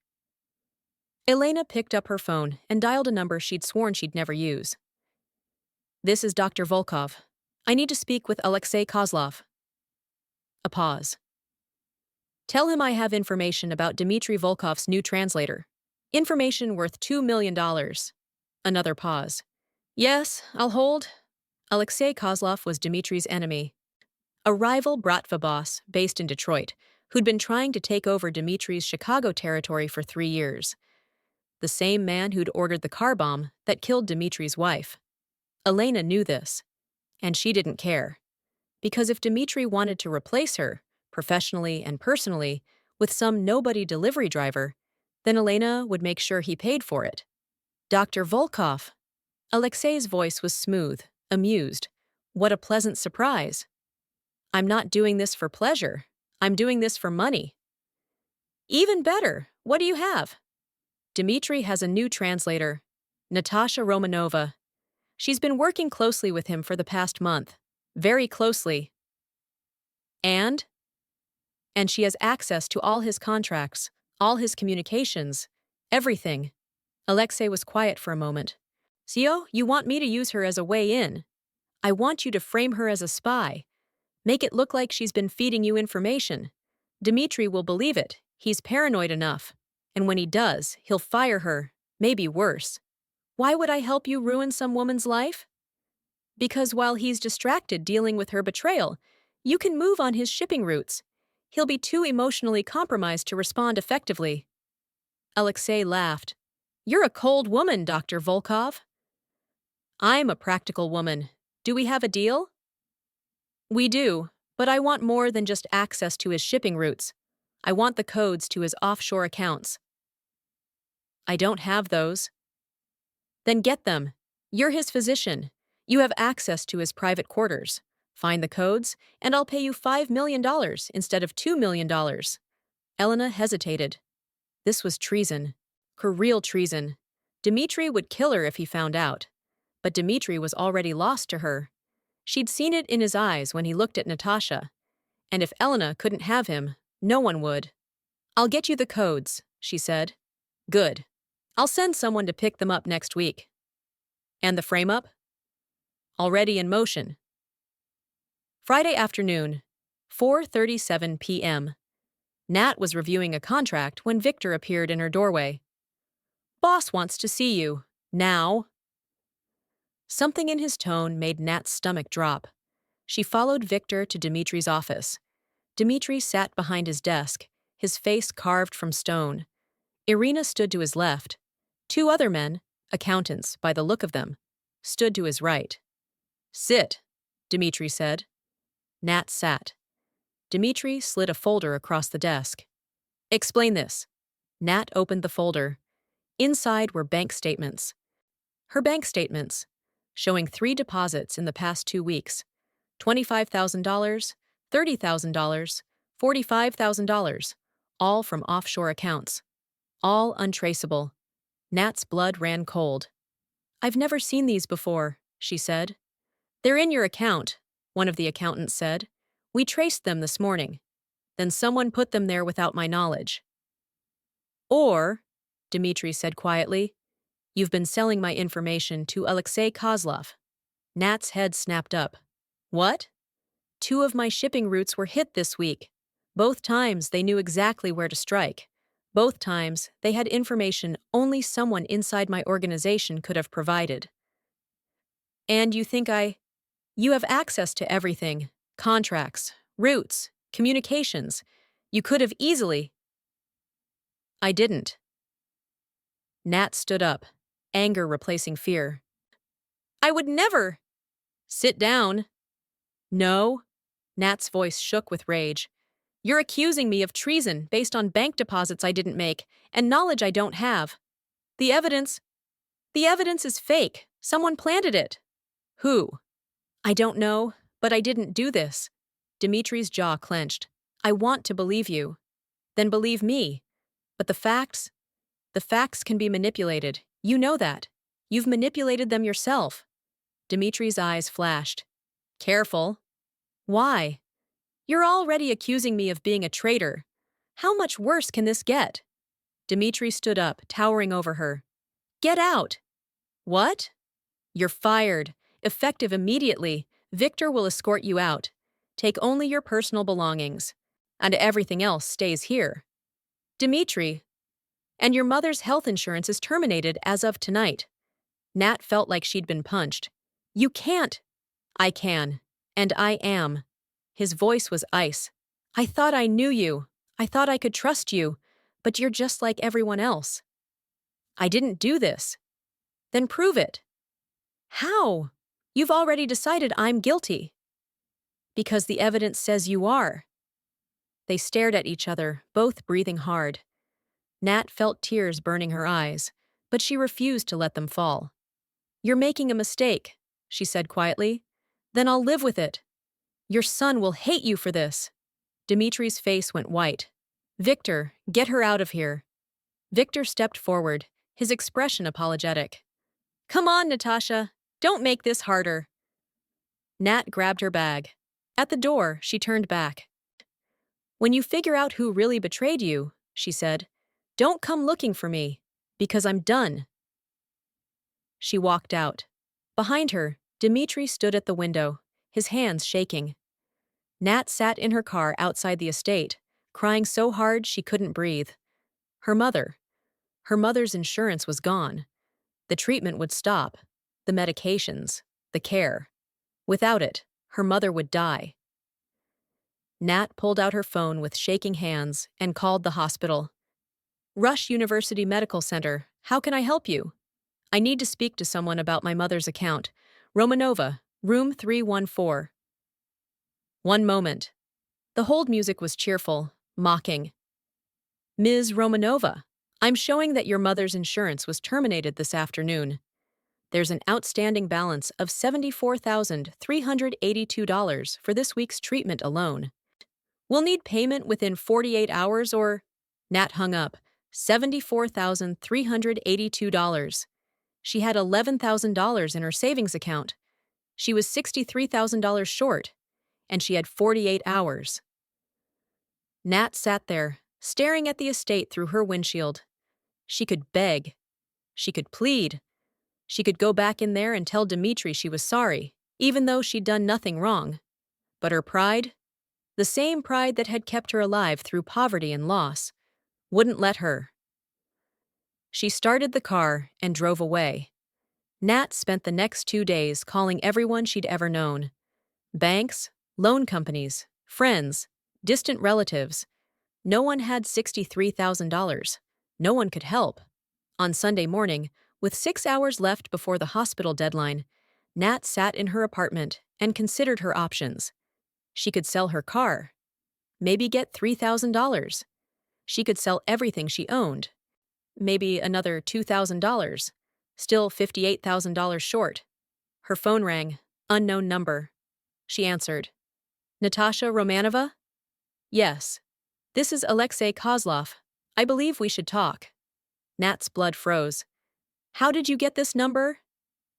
Elena picked up her phone and dialed a number she'd sworn she'd never use. This is Dr. Volkov. I need to speak with Alexei Kozlov. A pause. Tell him I have information about Dmitri Volkov's new translator. Information worth $2 million. Another pause. Yes, I'll hold. Alexei Kozlov was Dmitri's enemy. A rival Bratva boss based in Detroit, who'd been trying to take over Dmitri's Chicago territory for 3 years. The same man who'd ordered the car bomb that killed Dmitri's wife. Elena knew this, and she didn't care. Because if Dimitri wanted to replace her, professionally and personally, with some nobody delivery driver, then Elena would make sure he paid for it. Dr. Volkov. Alexei's voice was smooth, amused. What a pleasant surprise. I'm not doing this for pleasure. I'm doing this for money. Even better. What do you have? Dimitri has a new translator, Natasha Romanova. She's been working closely with him for the past month. Very closely. And? And she has access to all his contracts, all his communications, everything. Alexei was quiet for a moment. So, you want me to use her as a way in? I want you to frame her as a spy. Make it look like she's been feeding you information. Dimitri will believe it. He's paranoid enough. And when he does, he'll fire her, maybe worse. Why would I help you ruin some woman's life? Because while he's distracted dealing with her betrayal, you can move on his shipping routes. He'll be too emotionally compromised to respond effectively. Alexei laughed. You're a cold woman, Dr. Volkov. I'm a practical woman. Do we have a deal? We do, but I want more than just access to his shipping routes. I want the codes to his offshore accounts. I don't have those. Then get them. You're his physician. You have access to his private quarters. Find the codes, and I'll pay you $5 million instead of $2 million. Elena hesitated. This was treason. Her real treason. Dimitri would kill her if he found out. But Dimitri was already lost to her. She'd seen it in his eyes when he looked at Natasha. And if Elena couldn't have him, no one would. I'll get you the codes, she said. Good. I'll send someone to pick them up next week. And the frame-up? Already in motion. Friday afternoon, 4:37 p.m. Nat was reviewing a contract when Victor appeared in her doorway. Boss wants to see you. Now. Something in his tone made Nat's stomach drop. She followed Victor to Dimitri's office. Dimitri sat behind his desk, his face carved from stone. Irina stood to his left. Two other men, accountants by the look of them, stood to his right. Sit, Dimitri said. Nat sat. Dimitri slid a folder across the desk. Explain this. Nat opened the folder. Inside were bank statements. Her bank statements, showing 3 deposits in the past 2 weeks. $25,000, $30,000, $45,000, all from offshore accounts. All untraceable. Nat's blood ran cold. I've never seen these before, she said. They're in your account, one of the accountants said. We traced them this morning. Then someone put them there without my knowledge. Or, Dimitri said quietly, you've been selling my information to Alexei Kozlov. Nat's head snapped up. What? 2 of my shipping routes were hit this week. Both times they knew exactly where to strike. Both times they had information only someone inside my organization could have provided. And you think You have access to everything. Contracts, routes, communications. You could have easily. I didn't. Nat stood up, anger replacing fear. I would never. Sit down. No. Nat's voice shook with rage. You're accusing me of treason based on bank deposits I didn't make and knowledge I don't have. The evidence is fake. Someone planted it. Who? I don't know, but I didn't do this. Dimitri's jaw clenched. I want to believe you. Then believe me. But the facts can be manipulated. You know that. You've manipulated them yourself. Dimitri's eyes flashed. Careful. Why? You're already accusing me of being a traitor. How much worse can this get? Dimitri stood up, towering over her. Get out. What? You're fired. Effective immediately. Victor will escort you out. Take only your personal belongings. And everything else stays here. Dimitri. And your mother's health insurance is terminated as of tonight. Nat felt like she'd been punched. You can't. I can. And I am. His voice was ice. I thought I knew you. I thought I could trust you. But you're just like everyone else. I didn't do this. Then prove it. How? You've already decided I'm guilty. Because the evidence says you are. They stared at each other, both breathing hard. Nat felt tears burning her eyes, but she refused to let them fall. You're making a mistake, she said quietly. Then I'll live with it. Your son will hate you for this. Dimitri's face went white. Victor, get her out of here. Victor stepped forward, his expression apologetic. Come on, Natasha. Don't make this harder. Nat grabbed her bag. At the door, she turned back. When you figure out who really betrayed you, she said, don't come looking for me, because I'm done. She walked out. Behind her, Dimitri stood at the window, his hands shaking. Nat sat in her car outside the estate, crying so hard she couldn't breathe. Her mother's insurance was gone. The treatment would stop, the medications, the care. Without it, her mother would die. Nat pulled out her phone with shaking hands and called the hospital. Rush University Medical Center, how can I help you? I need to speak to someone about my mother's account. Romanova, room 314. One moment. The hold music was cheerful, mocking. Ms. Romanova, I'm showing that your mother's insurance was terminated this afternoon. There's an outstanding balance of $74,382 for this week's treatment alone. We'll need payment within 48 hours or... Nat hung up. $74,382. She had $11,000 in her savings account. She was $63,000 short, and she had 48 hours. Nat sat there, staring at the estate through her windshield. She could beg. She could plead. She could go back in there and tell Dimitri she was sorry, even though she'd done nothing wrong. But her pride, the same pride that had kept her alive through poverty and loss, wouldn't let her. She started the car and drove away. Nat spent the next 2 days calling everyone she'd ever known. Banks, loan companies, friends, distant relatives. No one had $63,000. No one could help. On Sunday morning, with 6 hours left before the hospital deadline, Nat sat in her apartment and considered her options. She could sell her car. Maybe get $3,000. She could sell everything she owned. Maybe another $2,000. Still $58,000 short. Her phone rang. Unknown number. She answered. Natasha Romanova? Yes. This is Alexei Kozlov. I believe we should talk. Nat's blood froze. How did you get this number?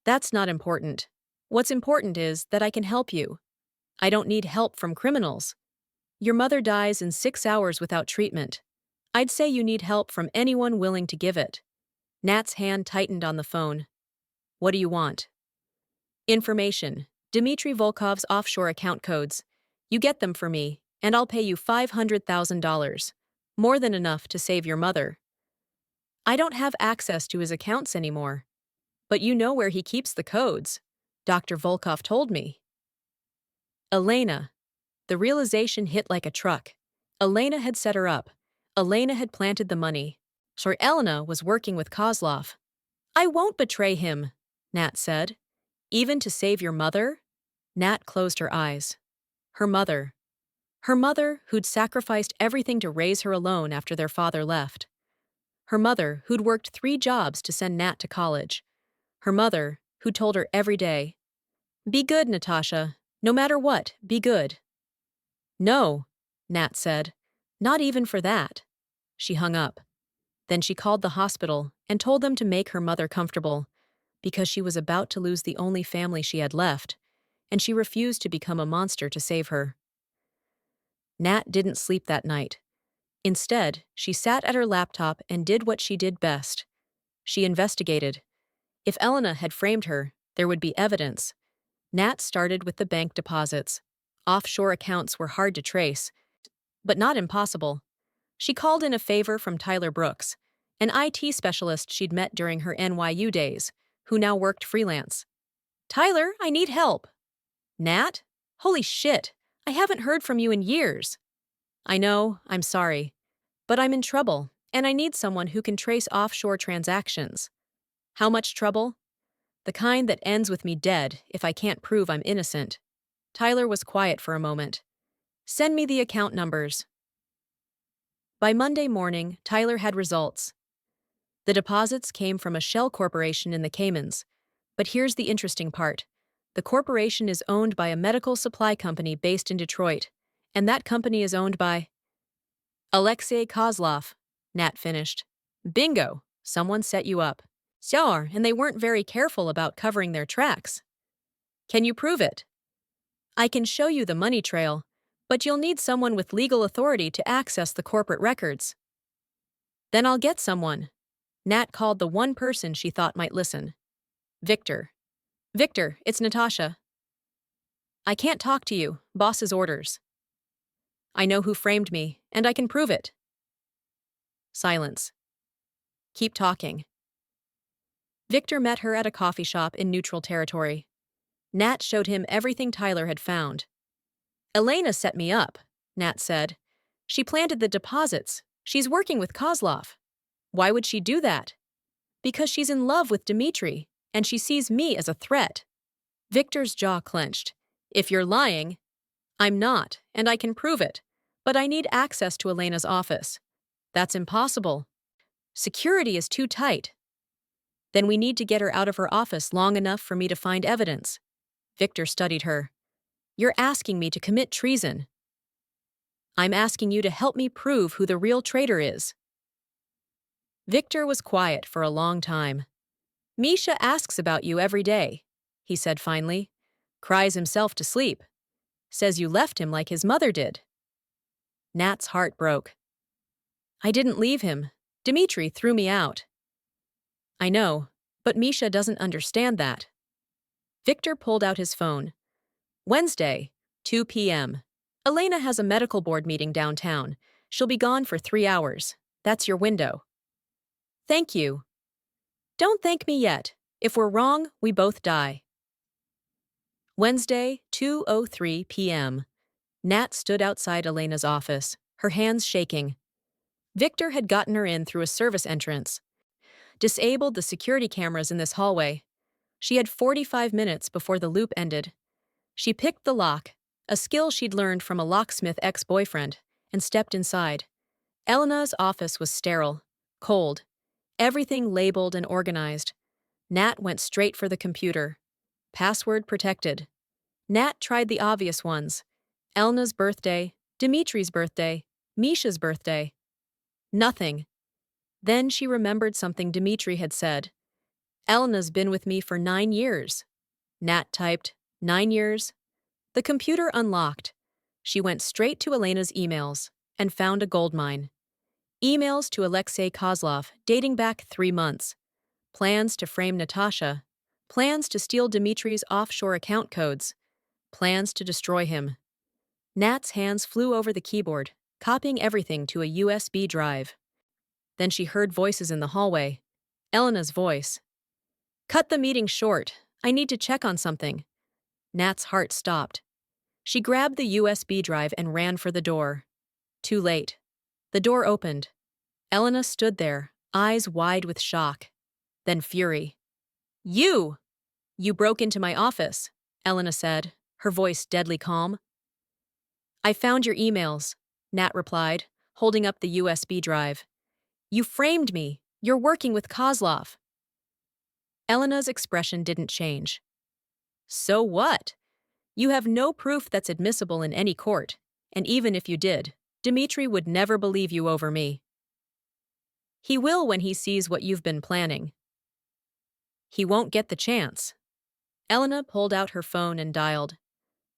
That's not important. What's important is that I can help you. I don't need help from criminals. Your mother dies in 6 hours without treatment. I'd say you need help from anyone willing to give it. Nat's hand tightened on the phone. What do you want? Information. Dimitri Volkov's offshore account codes. You get them for me, and I'll pay you $500,000. More than enough to save your mother. I don't have access to his accounts anymore. But you know where he keeps the codes. Dr. Volkov told me. Elena. The realization hit like a truck. Elena had set her up. Elena had planted the money. So Elena was working with Kozlov. I won't betray him, Nat said. Even to save your mother? Nat closed her eyes. Her mother. Her mother, who'd sacrificed everything to raise her alone after their father left. Her mother, who'd worked 3 jobs to send Nat to college. Her mother, who told her every day, be good, Natasha. No matter what, be good. No, Nat said. Not even for that. She hung up. Then she called the hospital and told them to make her mother comfortable, because she was about to lose the only family she had left, and she refused to become a monster to save her. Nat didn't sleep that night. Instead, she sat at her laptop and did what she did best. She investigated. If Elena had framed her, there would be evidence. Nat started with the bank deposits. Offshore accounts were hard to trace, but not impossible. She called in a favor from Tyler Brooks, an IT specialist she'd met during her NYU days, who now worked freelance. Tyler, I need help. Nat? Holy shit, I haven't heard from you in years. I know, I'm sorry. But I'm in trouble, and I need someone who can trace offshore transactions. How much trouble? The kind that ends with me dead if I can't prove I'm innocent. Tyler was quiet for a moment. Send me the account numbers. By Monday morning, Tyler had results. The deposits came from a shell corporation in the Caymans. But here's the interesting part. The corporation is owned by a medical supply company based in Detroit, and that company is owned by Alexei Kozlov, Nat finished. Bingo! Someone set you up. Sure, and they weren't very careful about covering their tracks. Can you prove it? I can show you the money trail, but you'll need someone with legal authority to access the corporate records. Then I'll get someone. Nat called the one person she thought might listen. Victor. Victor, it's Natasha. I can't talk to you, boss's orders. I know who framed me, and I can prove it. Silence. Keep talking. Victor met her at a coffee shop in neutral territory. Nat showed him everything Tyler had found. Elena set me up, Nat said. She planted the deposits. She's working with Kozlov. Why would she do that? Because she's in love with Dimitri, and she sees me as a threat. Victor's jaw clenched. If you're lying, I'm not, and I can prove it. But I need access to Elena's office. That's impossible. Security is too tight. Then we need to get her out of her office long enough for me to find evidence. Victor studied her. You're asking me to commit treason. I'm asking you to help me prove who the real traitor is. Victor was quiet for a long time. Misha asks about you every day, he said finally. Cries himself to sleep. Says you left him like his mother did. Nat's heart broke. I didn't leave him. Dimitri threw me out. I know, but Misha doesn't understand that. Victor pulled out his phone. Wednesday, 2 p.m. Elena has a medical board meeting downtown. She'll be gone for 3 hours. That's your window. Thank you. Don't thank me yet. If we're wrong, we both die. Wednesday, 2:03 p.m. Nat stood outside Elena's office, her hands shaking. Victor had gotten her in through a service entrance. Disabled the security cameras in this hallway. She had 45 minutes before the loop ended. She picked the lock, a skill she'd learned from a locksmith ex-boyfriend, and stepped inside. Elena's office was sterile, cold, everything labeled and organized. Nat went straight for the computer. Password protected. Nat tried the obvious ones. Elena's birthday, Dimitri's birthday, Misha's birthday. Nothing. Then she remembered something Dimitri had said. Elena's been with me for 9 years. Nat typed, 9 years? The computer unlocked. She went straight to Elena's emails and found a goldmine. Emails to Alexei Kozlov dating back 3 months. Plans to frame Natasha. Plans to steal Dimitri's offshore account codes. Plans to destroy him. Nat's hands flew over the keyboard, copying everything to a USB drive. Then she heard voices in the hallway. Elena's voice. Cut the meeting short. I need to check on something. Nat's heart stopped. She grabbed the USB drive and ran for the door. Too late. The door opened. Elena stood there, eyes wide with shock. Then fury. You! You broke into my office, Elena said, her voice deadly calm. I found your emails, Nat replied, holding up the USB drive. You framed me. You're working with Kozlov. Elena's expression didn't change. So what? You have no proof that's admissible in any court, and even if you did, Dimitri would never believe you over me. He will when he sees what you've been planning. He won't get the chance. Elena pulled out her phone and dialed.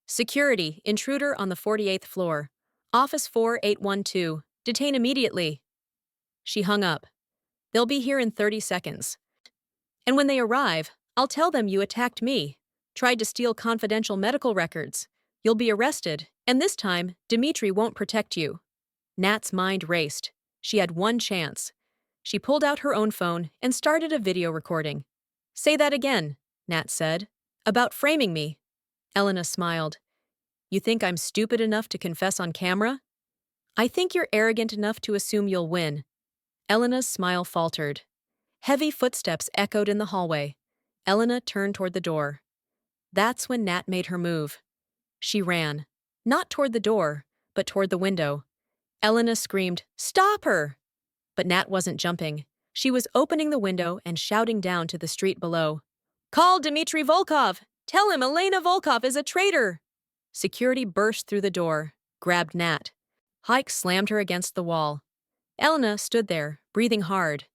Security, intruder on the 48th floor. Office 4812. Detain immediately. She hung up. They'll be here in 30 seconds. And when they arrive, I'll tell them you attacked me, tried to steal confidential medical records. You'll be arrested, and this time, Dimitri won't protect you. Nat's mind raced. She had one chance. She pulled out her own phone and started a video recording. Say that again, Nat said. About framing me. Elena smiled. You think I'm stupid enough to confess on camera? I think you're arrogant enough to assume you'll win. Elena's smile faltered. Heavy footsteps echoed in the hallway. Elena turned toward the door. That's when Nat made her move. She ran, not toward the door, but toward the window. Elena screamed, "Stop her!" But Nat wasn't jumping. She was opening the window and shouting down to the street below. Call Dimitri Volkov! Tell him Elena Volkov is a traitor! Security burst through the door, grabbed Nat. Hike slammed her against the wall. Elena stood there, breathing hard.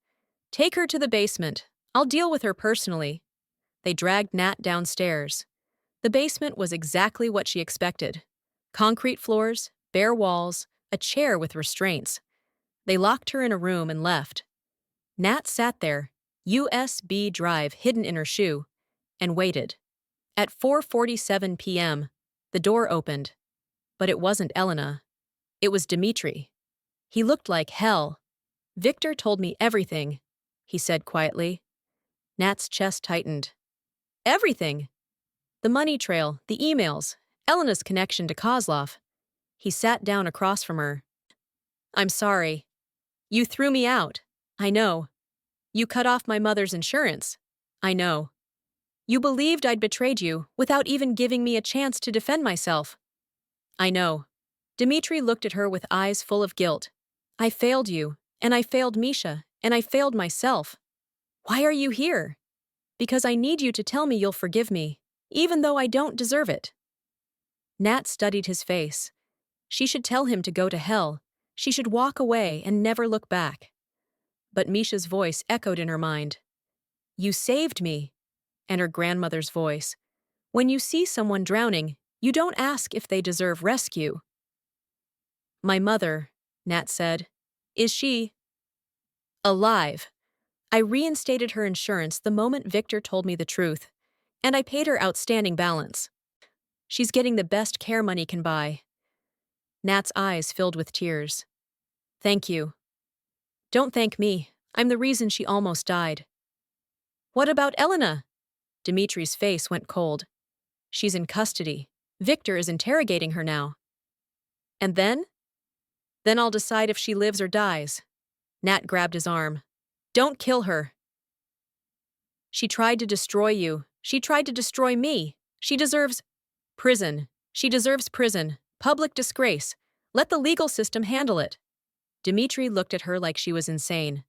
Take her to the basement. I'll deal with her personally. They dragged Nat downstairs. The basement was exactly what she expected. Concrete floors, bare walls, a chair with restraints. They locked her in a room and left. Nat sat there, USB drive hidden in her shoe, and waited. At 4:47 p.m., the door opened. But it wasn't Elena. It was Dimitri. He looked like hell. "Victor told me everything," he said quietly. Nat's chest tightened. "Everything? The money trail, the emails, Elena's connection to Kozlov." He sat down across from her. "I'm sorry. You threw me out. I know. You cut off my mother's insurance. I know. You believed I'd betrayed you without even giving me a chance to defend myself. I know." Dimitri looked at her with eyes full of guilt. "I failed you, and I failed Misha, and I failed myself. Why are you here? Because I need you to tell me you'll forgive me, even though I don't deserve it." Nat studied his face. She should tell him to go to hell. She should walk away and never look back. But Misha's voice echoed in her mind. "You saved me." And her grandmother's voice. "When you see someone drowning, you don't ask if they deserve rescue." "My mother," Nat said. "Is she alive? I reinstated her insurance the moment Victor told me the truth, and I paid her outstanding balance. She's getting the best care money can buy." Nat's eyes filled with tears. "Thank you." "Don't thank me. I'm the reason she almost died." "What about Elena?" Dimitri's face went cold. "She's in custody. Victor is interrogating her now." "And then?" "Then I'll decide if she lives or dies." Nat grabbed his arm. "Don't kill her. She tried to destroy you. She tried to destroy me. She deserves prison. She deserves prison. Public disgrace. Let the legal system handle it." Dimitri looked at her like she was insane.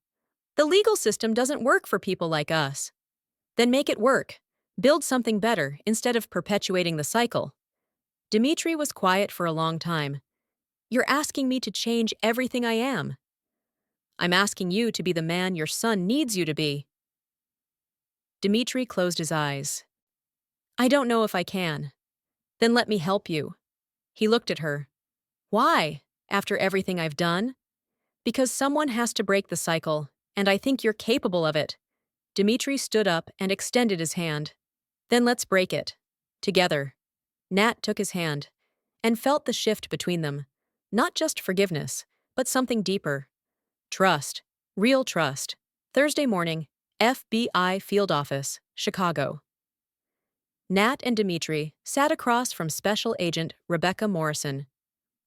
"The legal system doesn't work for people like us." "Then make it work. Build something better instead of perpetuating the cycle." Dimitri was quiet for a long time. "You're asking me to change everything I am." "I'm asking you to be the man your son needs you to be." Dimitri closed his eyes. "I don't know if I can." "Then let me help you." He looked at her. "Why, after everything I've done?" "Because someone has to break the cycle, and I think you're capable of it." Dimitri stood up and extended his hand. "Then let's break it. Together." Nat took his hand and felt the shift between them. Not just forgiveness, but something deeper. Trust. Real trust. Thursday morning, FBI Field Office, Chicago. Nat and Dimitri sat across from Special Agent Rebecca Morrison.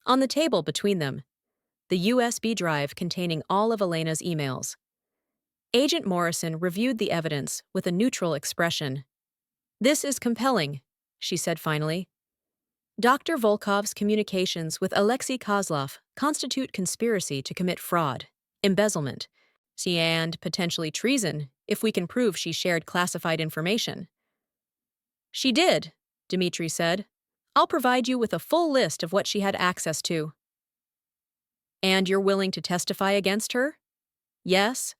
On the table between them, the USB drive containing all of Elena's emails. Agent Morrison reviewed the evidence with a neutral expression. "This is compelling," she said finally. "Dr. Volkov's communications with Alexei Kozlov constitute conspiracy to commit fraud, embezzlement, and potentially treason if we can prove she shared classified information." "She did," Dimitri said. "I'll provide you with a full list of what she had access to." "And you're willing to testify against her?" "Yes."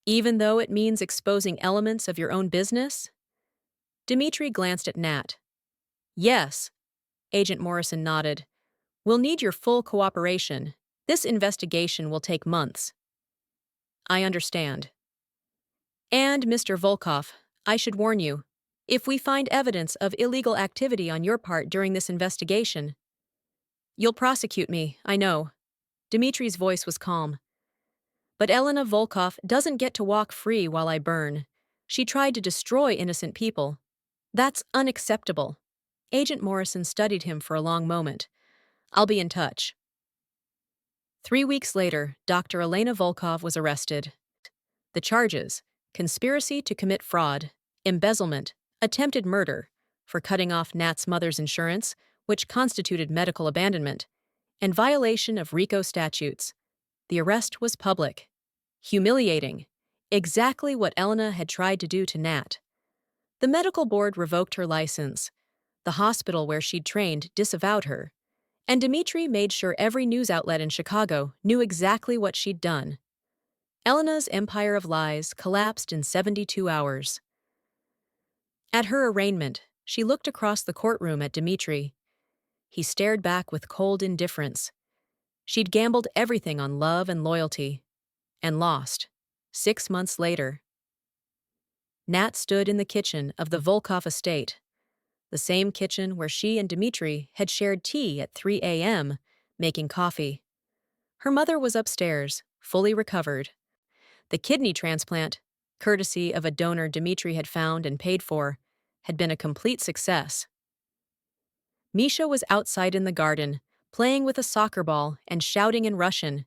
"Even though it means exposing elements of your own business?" Dimitri glanced at Nat. "Yes." Agent Morrison nodded. "We'll need your full cooperation. This investigation will take months." "I understand." "And, Mr. Volkov, I should warn you, if we find evidence of illegal activity on your part during this investigation, you'll prosecute me, I know." Dimitri's voice was calm. "But Elena Volkov doesn't get to walk free while I burn. She tried to destroy innocent people. That's unacceptable." Agent Morrison studied him for a long moment. "I'll be in touch." 3 weeks later, Dr. Elena Volkov was arrested. The charges: conspiracy to commit fraud, embezzlement, attempted murder, for cutting off Nat's mother's insurance, which constituted medical abandonment, and violation of RICO statutes. The arrest was public. Humiliating. Exactly what Elena had tried to do to Nat. The medical board revoked her license. The hospital where she'd trained disavowed her. And Dimitri made sure every news outlet in Chicago knew exactly what she'd done. Elena's empire of lies collapsed in 72 hours. At her arraignment, she looked across the courtroom at Dimitri. He stared back with cold indifference. She'd gambled everything on love and loyalty, and lost. 6 months later, Nat stood in the kitchen of the Volkov estate, the same kitchen where she and Dimitri had shared tea at 3 a.m., making coffee. Her mother was upstairs, fully recovered. The kidney transplant, courtesy of a donor Dimitri had found and paid for, had been a complete success. Misha was outside in the garden, playing with a soccer ball and shouting in Russian.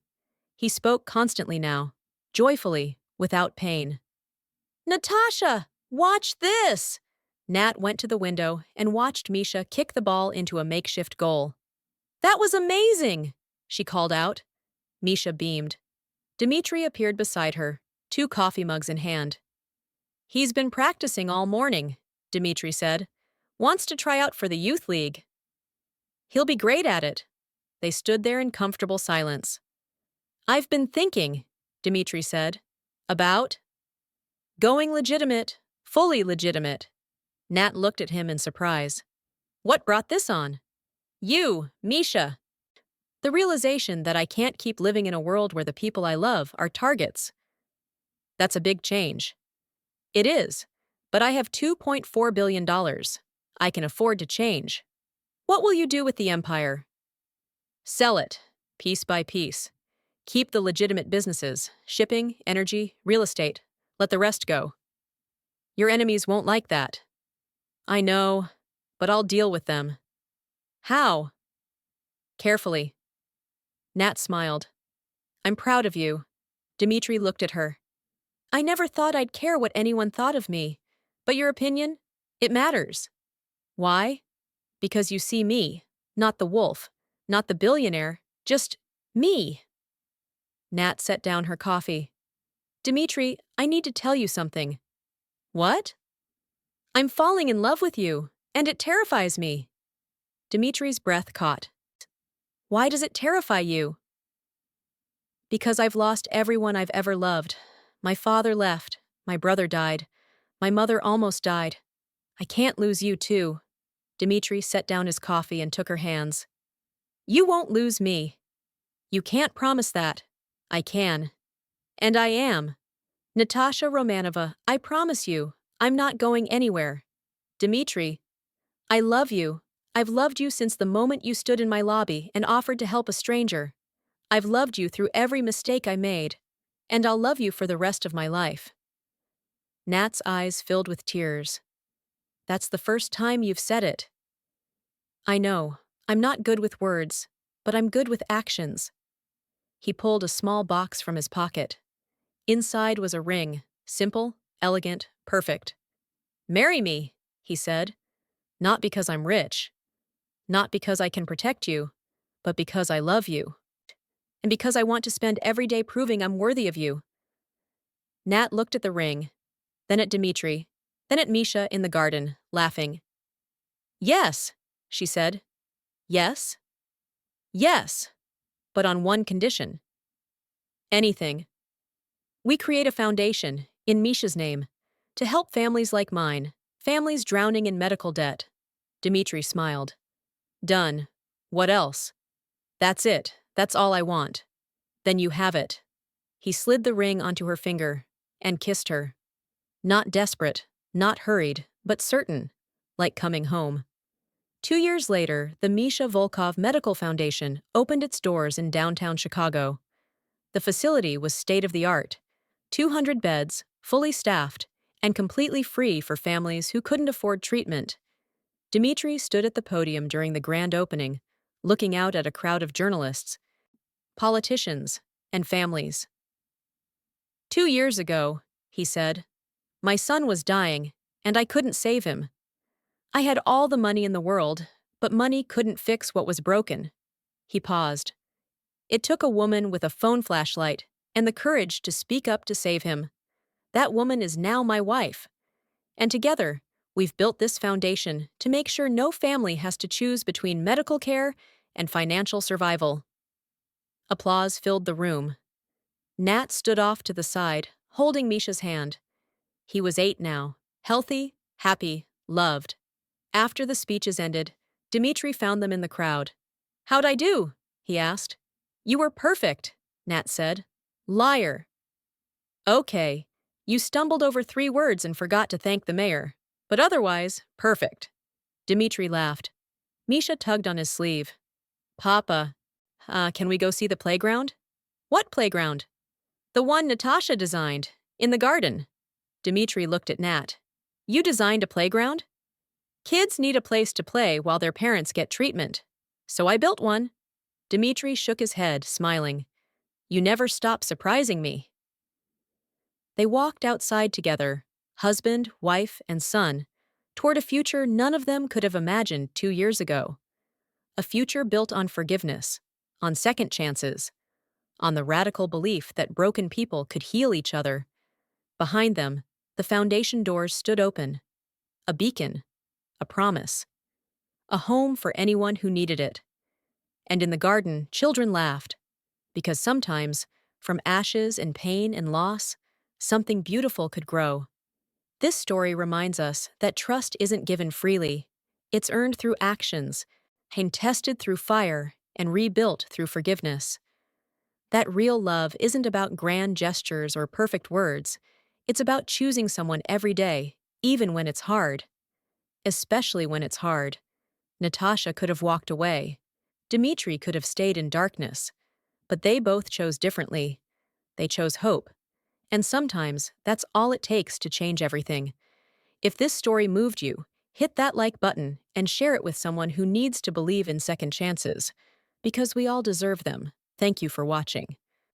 He spoke constantly now, joyfully, without pain. "Natasha, watch this!" Nat went to the window and watched Misha kick the ball into a makeshift goal. "That was amazing!" she called out. Misha beamed. Dimitri appeared beside her, 2 coffee mugs in hand. "He's been practicing all morning," Dimitri said. "Wants to try out for the youth league." "He'll be great at it." They stood there in comfortable silence. "I've been thinking," Dimitri said. "About going legitimate, fully legitimate." Nat looked at him in surprise. "What brought this on?" "You, Misha." "The realization that I can't keep living in a world where the people I love are targets." "That's a big change." "It is, but I have $2.4 billion. I can afford to change." "What will you do with the empire?" "Sell it, piece by piece. Keep the legitimate businesses, shipping, energy, real estate. Let the rest go." "Your enemies won't like that." "I know, but I'll deal with them." "How?" "Carefully." Nat smiled. "I'm proud of you." Dimitri looked at her. "I never thought I'd care what anyone thought of me. But your opinion? It matters." "Why?" "Because you see me, not the wolf, not the billionaire, just me." Nat set down her coffee. "Dimitri, I need to tell you something." "What?" "I'm falling in love with you, and it terrifies me." Dimitri's breath caught. "Why does it terrify you?" "Because I've lost everyone I've ever loved. My father left, my brother died, my mother almost died. I can't lose you too." Dimitri set down his coffee and took her hands. "You won't lose me." "You can't promise that." "I can. And I am. Natasha Romanova, I promise you, I'm not going anywhere." "Dimitri, I love you. I've loved you since the moment you stood in my lobby and offered to help a stranger. I've loved you through every mistake I made, and I'll love you for the rest of my life." Nat's eyes filled with tears. "That's the first time you've said it." "I know. I'm not good with words, but I'm good with actions." He pulled a small box from his pocket. Inside was a ring, simple, elegant, perfect. "Marry me," he said. "Not because I'm rich. Not because I can protect you, but because I love you. And because I want to spend every day proving I'm worthy of you." Nat looked at the ring, then at Dimitri, then at Misha in the garden, laughing. "Yes," she said. "Yes? Yes. But on one condition." "Anything." "We create a foundation, in Misha's name, to help families like mine, families drowning in medical debt." Dimitri smiled. "Done. What else?" "That's it. That's all I want." "Then you have it." He slid the ring onto her finger and kissed her. Not desperate, not hurried, but certain, like coming home. 2 years later, the Misha Volkov Medical Foundation opened its doors in downtown Chicago. The facility was state-of-the-art, 200 beds, fully staffed, and completely free for families who couldn't afford treatment. Dimitri stood at the podium during the grand opening, looking out at a crowd of journalists, politicians, and families. "2 years ago," he said, "my son was dying, and I couldn't save him. I had all the money in the world, but money couldn't fix what was broken." He paused. "It took a woman with a phone flashlight and the courage to speak up to save him. That woman is now my wife. And together, we've built this foundation to make sure no family has to choose between medical care and financial survival." Applause filled the room. Nat stood off to the side, holding Misha's hand. He was 8 now, healthy, happy, loved. After the speeches ended, Dimitri found them in the crowd. "How'd I do?" he asked. "You were perfect," Nat said. "Liar." "Okay. You stumbled over 3 words and forgot to thank the mayor. But otherwise, perfect." Dimitri laughed. Misha tugged on his sleeve. "Papa, can we go see the playground?" "What playground?" "The one Natasha designed, in the garden." Dimitri looked at Nat. "You designed a playground?" "Kids need a place to play while their parents get treatment. So I built one." Dimitri shook his head, smiling. "You never stop surprising me." They walked outside together, husband, wife, and son, toward a future none of them could have imagined 2 years ago. A future built on forgiveness, on second chances, on the radical belief that broken people could heal each other. Behind them, the foundation doors stood open. A beacon, a promise, a home for anyone who needed it. And in the garden, children laughed, because sometimes, from ashes and pain and loss, something beautiful could grow. This story reminds us that trust isn't given freely. It's earned through actions, and tested through fire, and rebuilt through forgiveness. That real love isn't about grand gestures or perfect words. It's about choosing someone every day, even when it's hard. Especially when it's hard. Natasha could have walked away. Dimitri could have stayed in darkness. But they both chose differently. They chose hope. And sometimes, that's all it takes to change everything. If this story moved you, hit that like button and share it with someone who needs to believe in second chances. Because we all deserve them. Thank you for watching.